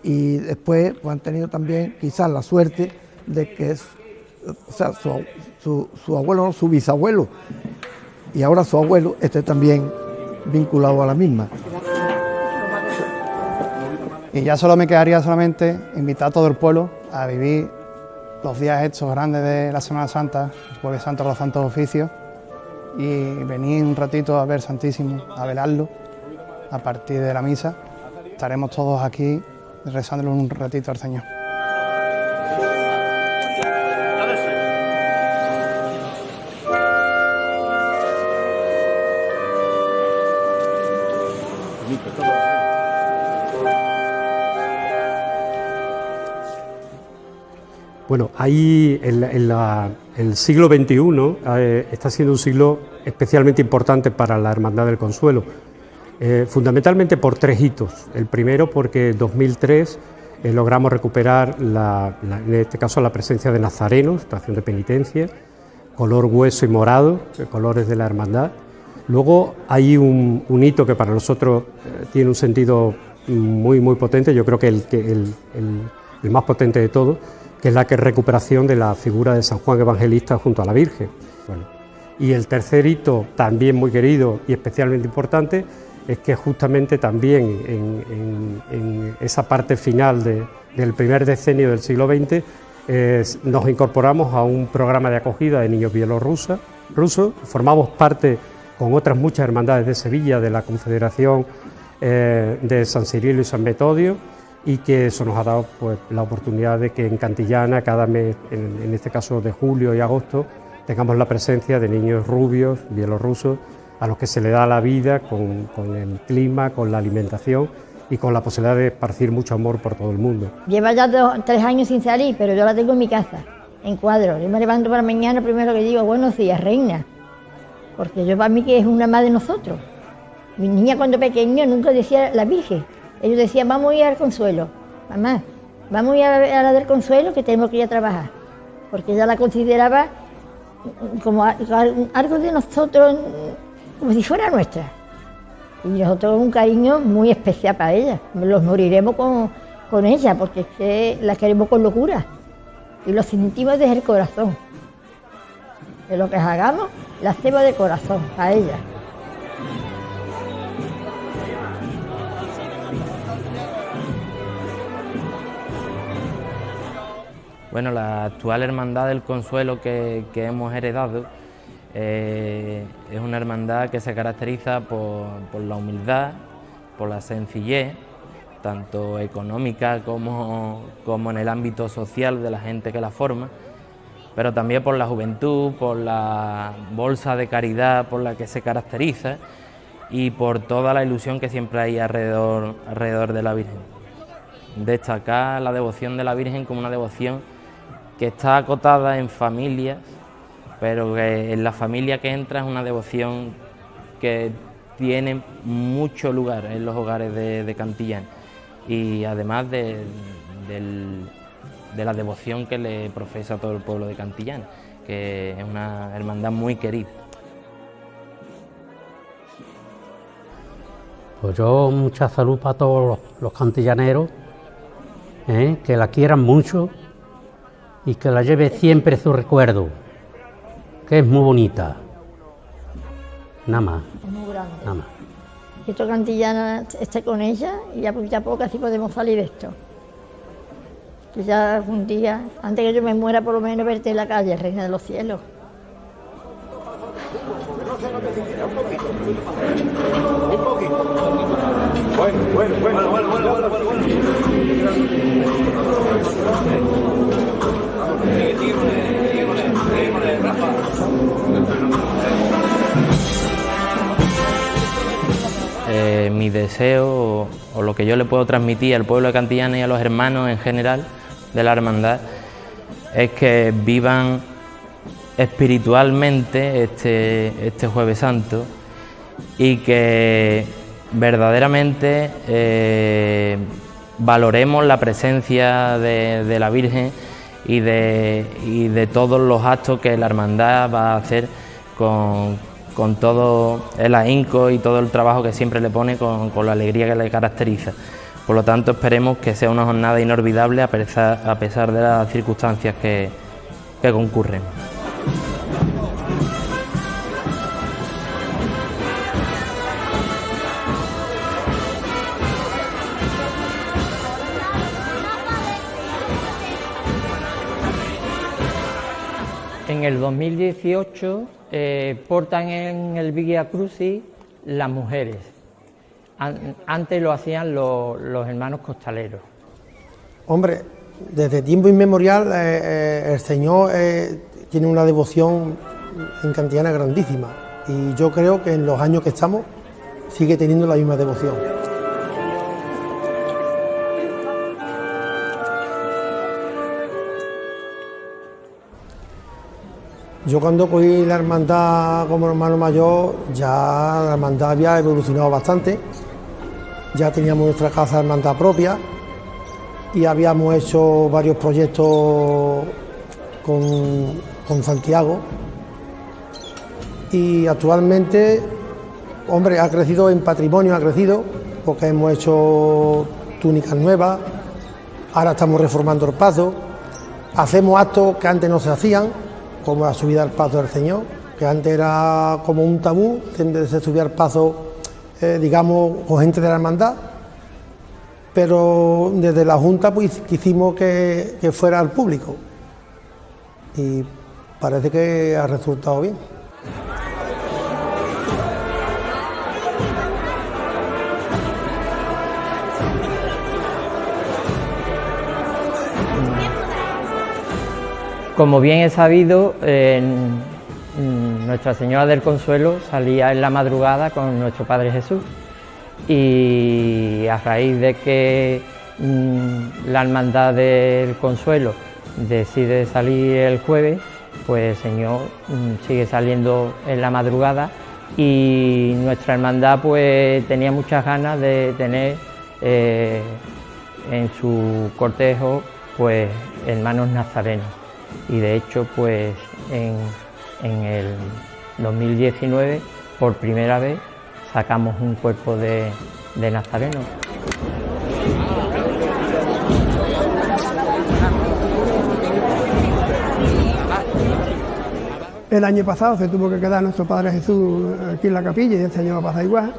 Y después pues, han tenido también quizás la suerte de que su abuelo, no, su bisabuelo, y ahora su abuelo esté también vinculado a la misma. Y ya solo me quedaría invitar a todo el pueblo a vivir los días estos grandes de la Semana Santa, el Jueves Santo, los Santos Oficios, y venir un ratito a ver Santísimo, a velarlo a partir de la misa. Estaremos todos aquí rezándole un ratito al Señor. Bueno, ahí el siglo XXI está siendo un siglo especialmente importante para la Hermandad del Consuelo, fundamentalmente por tres hitos. El primero porque en 2003 logramos recuperar, en este caso, la presencia de nazarenos, estación de penitencia, color hueso y morado, colores de la Hermandad. Luego hay un hito que para nosotros tiene un sentido muy, muy potente, yo creo que el más potente de todos, que es la recuperación de la figura de San Juan Evangelista junto a la Virgen. Bueno, y el tercer hito, también muy querido y especialmente importante, es que justamente también en esa parte final del primer decenio del siglo XX nos incorporamos a un programa de acogida de niños bielorrusos, formamos parte con otras muchas hermandades de Sevilla, de la Confederación de San Cirilo y San Metodio, y que eso nos ha dado pues, la oportunidad de que en Cantillana cada mes, en este caso de julio y agosto, tengamos la presencia de niños rubios, bielorrusos, a los que se le da la vida con el clima, con la alimentación y con la posibilidad de esparcir mucho amor por todo el mundo. Lleva ya 3 años sin salir, pero yo la tengo en mi casa, en cuadros. Yo me levanto por la mañana, primero que digo, buenos días, reina, porque yo para mí que es una más de nosotros. Mi niña cuando pequeño nunca decía la Virgen, ellos decían, vamos a ir al Consuelo, mamá, vamos a ir a la del Consuelo que tenemos que ir a trabajar, porque ella la consideraba como algo de nosotros, como si fuera nuestra. Y nosotros un cariño muy especial para ella. Los moriremos con ella, porque es que la queremos con locura. Y lo sentimos desde el corazón. De lo que hagamos, la hacemos de corazón, a ella. Bueno, la actual Hermandad del Consuelo que hemos heredado es una hermandad que se caracteriza por la humildad, por la sencillez, tanto económica como en el ámbito social de la gente que la forma, pero también por la juventud, por la bolsa de caridad por la que se caracteriza y por toda la ilusión que siempre hay alrededor de la Virgen. Destacar la devoción de la Virgen como una devoción que está acotada en familias, pero que en la familia que entra es una devoción que tiene mucho lugar en los hogares de Cantillana, y además de la devoción que le profesa todo el pueblo de Cantillana, que es una hermandad muy querida. Pues yo mucha salud para todos los cantillaneros, que la quieran mucho y que la lleve siempre su recuerdo, que es muy bonita. Nada más. Es muy grande. Nada más. Que toda Cantillana esté con ella y ya poquito a poco así podemos salir de esto. Que ya algún día, antes que yo me muera, por lo menos verte en la calle, Reina de los Cielos. Mi deseo o lo que yo le puedo transmitir al pueblo de Cantillana y a los hermanos en general de la hermandad es que vivan espiritualmente este Jueves Santo y que verdaderamente valoremos la presencia de la Virgen y de todos los actos que la hermandad va a hacer con todo el ahínco y todo el trabajo que siempre le pone, con la alegría que le caracteriza. Por lo tanto, esperemos que sea una jornada inolvidable a pesar de las circunstancias que concurren. En el 2018 portan en el Via Crucis las mujeres. Antes lo hacían los hermanos costaleros. Hombre, desde tiempo inmemorial el Señor tiene una devoción en Cantillana grandísima, y yo creo que en los años que estamos sigue teniendo la misma devoción. Yo cuando cogí la hermandad como hermano mayor, ya la hermandad había evolucionado bastante, ya teníamos nuestra casa de hermandad propia y habíamos hecho varios proyectos con Santiago, y actualmente, hombre, ha crecido en patrimonio, porque hemos hecho túnicas nuevas, ahora estamos reformando el paso, hacemos actos que antes no se hacían, como la subida al paso del Señor, que antes era como un tabú, se subía al paso, digamos, con gente de la hermandad, pero desde la Junta pues quisimos que fuera al público, y parece que ha resultado bien. Como bien he sabido, Nuestra Señora del Consuelo salía en la madrugada con nuestro Padre Jesús, y a raíz de que la Hermandad del Consuelo decide salir el jueves, pues el Señor sigue saliendo en la madrugada y nuestra hermandad pues tenía muchas ganas de tener en su cortejo pues hermanos nazarenos, y de hecho pues en el 2019 por primera vez sacamos un cuerpo de nazarenos. El año pasado se tuvo que quedar nuestro Padre Jesús aquí en la capilla y este año va a pasar igual,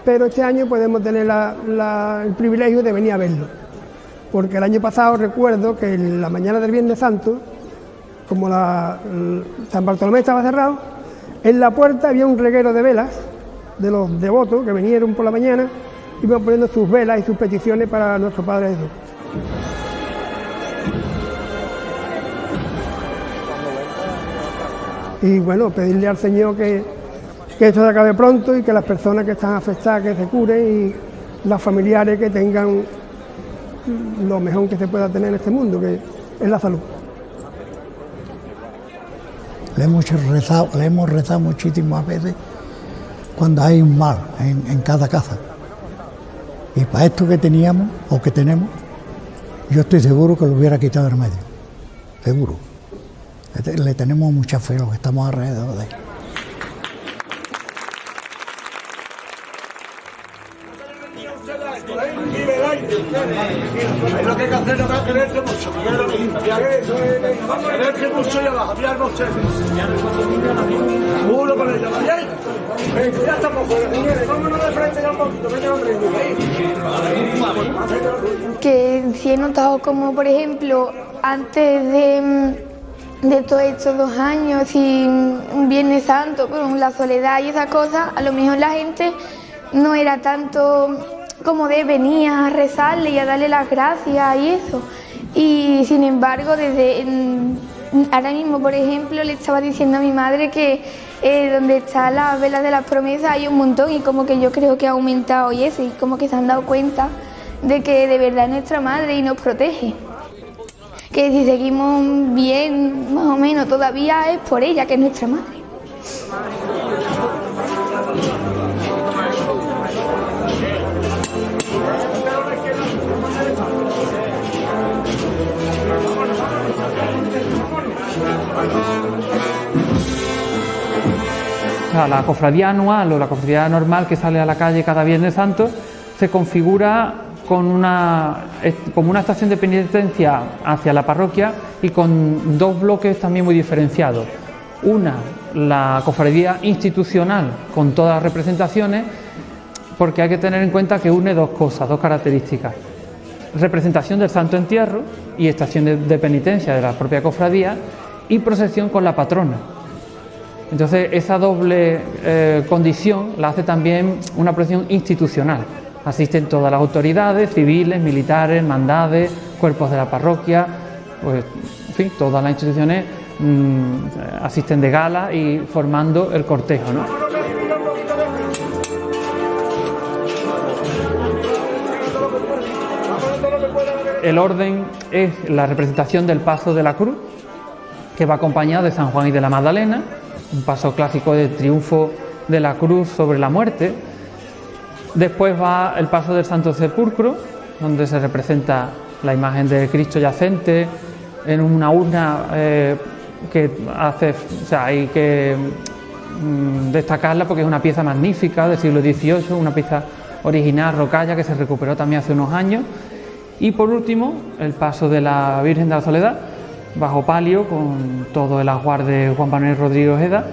pero este año podemos tener el privilegio de venir a verlo, porque el año pasado recuerdo que en la mañana del Viernes Santo, como San Bartolomé estaba cerrado, en la puerta había un reguero de velas de los devotos que vinieron por la mañana y iban poniendo sus velas y sus peticiones para nuestro Padre Jesús. Y bueno, pedirle al Señor que esto se acabe pronto y que las personas que están afectadas que se curen y las familiares que tengan lo mejor que se pueda tener en este mundo, que es la salud. Le hemos rezado muchísimas veces cuando hay un mal en cada casa. Y para esto que teníamos o que tenemos, yo estoy seguro que lo hubiera quitado del medio. Seguro. Le tenemos mucha fe, los que estamos alrededor de él. Es lo que hay que hacer, no quererse mucho, quererse mucho y abajo, mirar ustedes. Uno con ellos, ¿vale? Ya estamos fuera, señores, vámonos de frente ya un poquito, venga, hombre. Que sí he notado como, por ejemplo, antes de todos estos 2 años y un Viernes Santo, con la soledad y esas cosas, a lo mejor la gente no era tanto como de venir a rezarle y a darle las gracias y eso. Y sin embargo, ahora mismo, por ejemplo, le estaba diciendo a mi madre que donde están las velas de las promesas hay un montón, y como que yo creo que ha aumentado y eso, y como que se han dado cuenta de que de verdad es nuestra madre y nos protege. Que si seguimos bien, más o menos, todavía es por ella, que es nuestra madre. O sea, la cofradía anual o la cofradía normal que sale a la calle cada Viernes Santo se configura como una estación de penitencia hacia la parroquia y con 2 bloques también muy diferenciados. Una, la cofradía institucional con todas las representaciones, porque hay que tener en cuenta que une 2 cosas, 2 características: representación del Santo Entierro y estación de penitencia de la propia cofradía, y procesión con la patrona. Entonces esa doble condición la hace también una procesión institucional. Asisten todas las autoridades, civiles, militares, hermandades, cuerpos de la parroquia, pues, en fin, todas las instituciones asisten de gala y formando el cortejo, ¿no? El orden es la representación del paso de la cruz, que va acompañado de San Juan y de la Magdalena, un paso clásico de triunfo de la cruz sobre la muerte. Después va el paso del Santo Sepulcro, donde se representa la imagen de Cristo yacente en una urna que hace, o sea, hay que destacarla porque es una pieza magnífica del siglo XVIII, una pieza original rocalla que se recuperó también hace unos años. Y por último, el paso de la Virgen de la Soledad, bajo palio, con todo el ajuar de Juan Manuel Rodríguez Ojeda,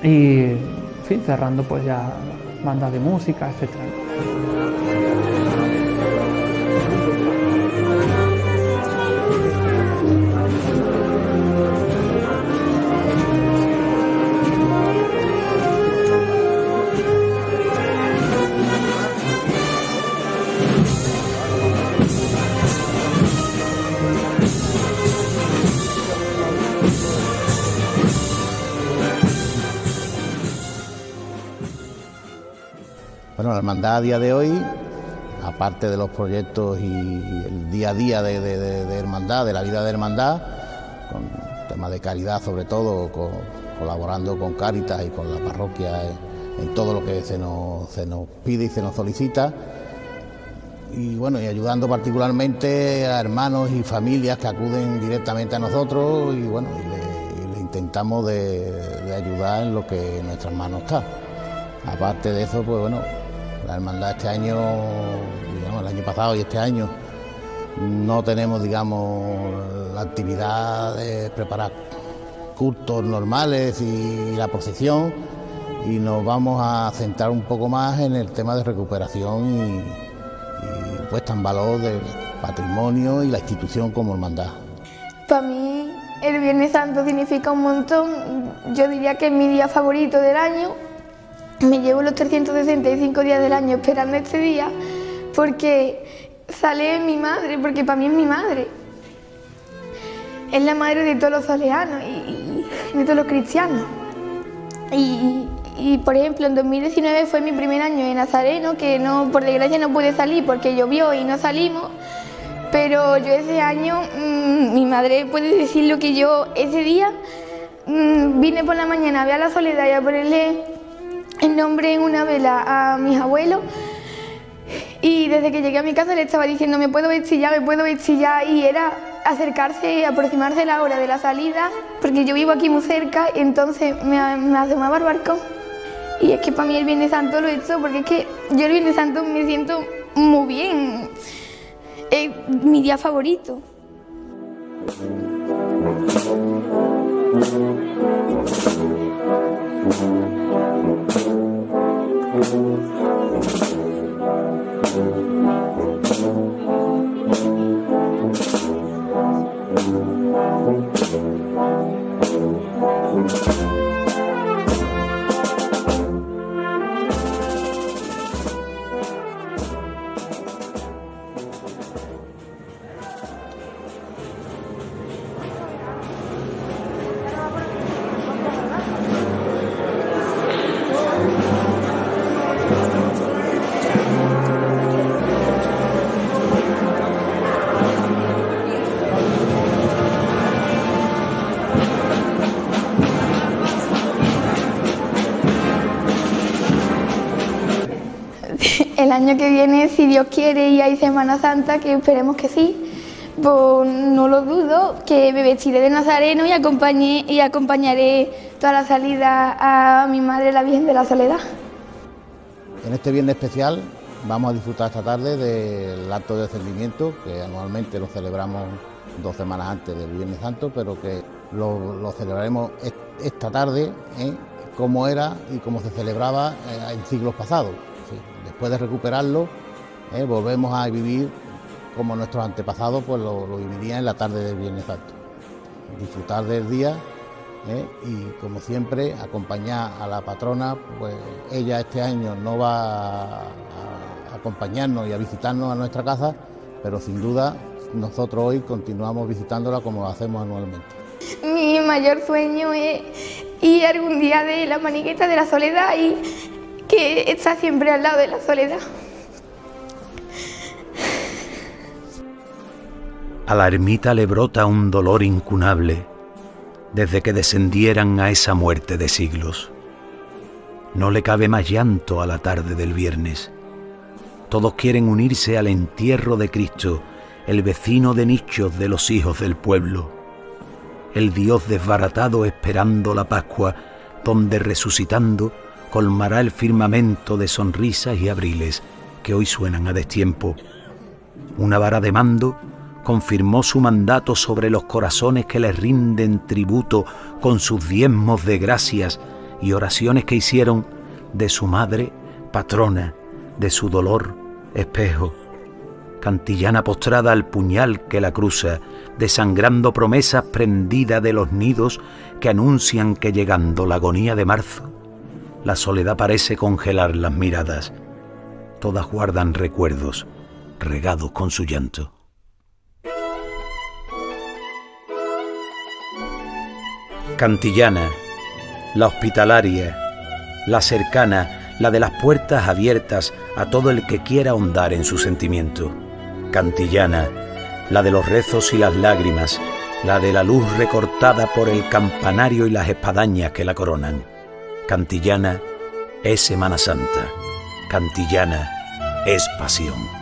y en fin, cerrando pues ya bandas de música, etcétera. Bueno, la hermandad a día de hoy, aparte de los proyectos y el día a día de hermandad, de la vida de hermandad, con temas de caridad sobre todo, colaborando con Cáritas y con la parroquia en todo lo que se nos pide y se nos solicita, y bueno, y ayudando particularmente a hermanos y familias que acuden directamente a nosotros, y bueno, y le intentamos de ayudar en lo que en nuestras manos está. Aparte de eso, pues bueno, la hermandad este año, digamos, el año pasado y este año, no tenemos, digamos, la actividad de preparar cultos normales y la procesión, y nos vamos a centrar un poco más en el tema de recuperación y puesta en valor del patrimonio y la institución como hermandad. Para mí el Viernes Santo significa un montón. Yo diría que es mi día favorito del año. Me llevo los 365 días del año esperando este día, porque sale mi madre, porque para mí es mi madre. Es la madre de todos los soleanos y de todos los cristianos. Y por ejemplo, en 2019 fue mi primer año en Nazareno, que no, por desgracia no pude salir porque llovió y no salimos. Pero yo ese año, mi madre puede decirlo, que yo ese día vine por la mañana a ver a la Soledad y a ponerle el nombre en una vela a mis abuelos, y desde que llegué a mi casa le estaba diciendo me puedo vestir ya, y era acercarse, aproximarse la hora de la salida, porque yo vivo aquí muy cerca, y entonces me asomaba al balcón. Y es que para mí el Viernes Santo lo he hecho, porque es que yo el Viernes Santo me siento muy bien, es mi día favorito. El año que viene, si Dios quiere y hay Semana Santa, que esperemos que sí, pues no lo dudo, que me vestiré de nazareno y acompañaré toda la salida a mi madre, la Virgen de la Soledad. En este viernes especial vamos a disfrutar esta tarde del acto de descendimiento, que anualmente lo celebramos 2 semanas antes del Viernes Santo, pero que lo celebraremos esta tarde, como era y como se celebraba en siglos pasados. Después de recuperarlo, volvemos a vivir como nuestros antepasados pues lo vivirían en la tarde del Viernes Santo. Disfrutar del día y, como siempre, acompañar a la patrona. Pues ella este año no va a acompañarnos y a visitarnos a nuestra casa, pero sin duda nosotros hoy continuamos visitándola como lo hacemos anualmente. Mi mayor sueño es ir algún día de la Maniqueta de la Soledad y que está siempre al lado de la Soledad. A la ermita le brota un dolor incunable desde que descendieran a esa muerte de siglos. No le cabe más llanto a la tarde del viernes. Todos quieren unirse al entierro de Cristo, el vecino de nichos de los hijos del pueblo, el Dios desbaratado esperando la Pascua, donde resucitando colmará el firmamento de sonrisas y abriles que hoy suenan a destiempo. Una vara de mando confirmó su mandato sobre los corazones que le rinden tributo con sus diezmos de gracias y oraciones que hicieron de su madre patrona, de su dolor espejo. Cantillana postrada al puñal que la cruza, desangrando promesas prendidas de los nidos que anuncian que llegando la agonía de marzo, la soledad parece congelar las miradas. Todas guardan recuerdos regados con su llanto. Cantillana, la hospitalaria, la cercana, la de las puertas abiertas a todo el que quiera ahondar en su sentimiento. Cantillana, la de los rezos y las lágrimas, la de la luz recortada por el campanario y las espadañas que la coronan. Cantillana es Semana Santa. Cantillana es pasión.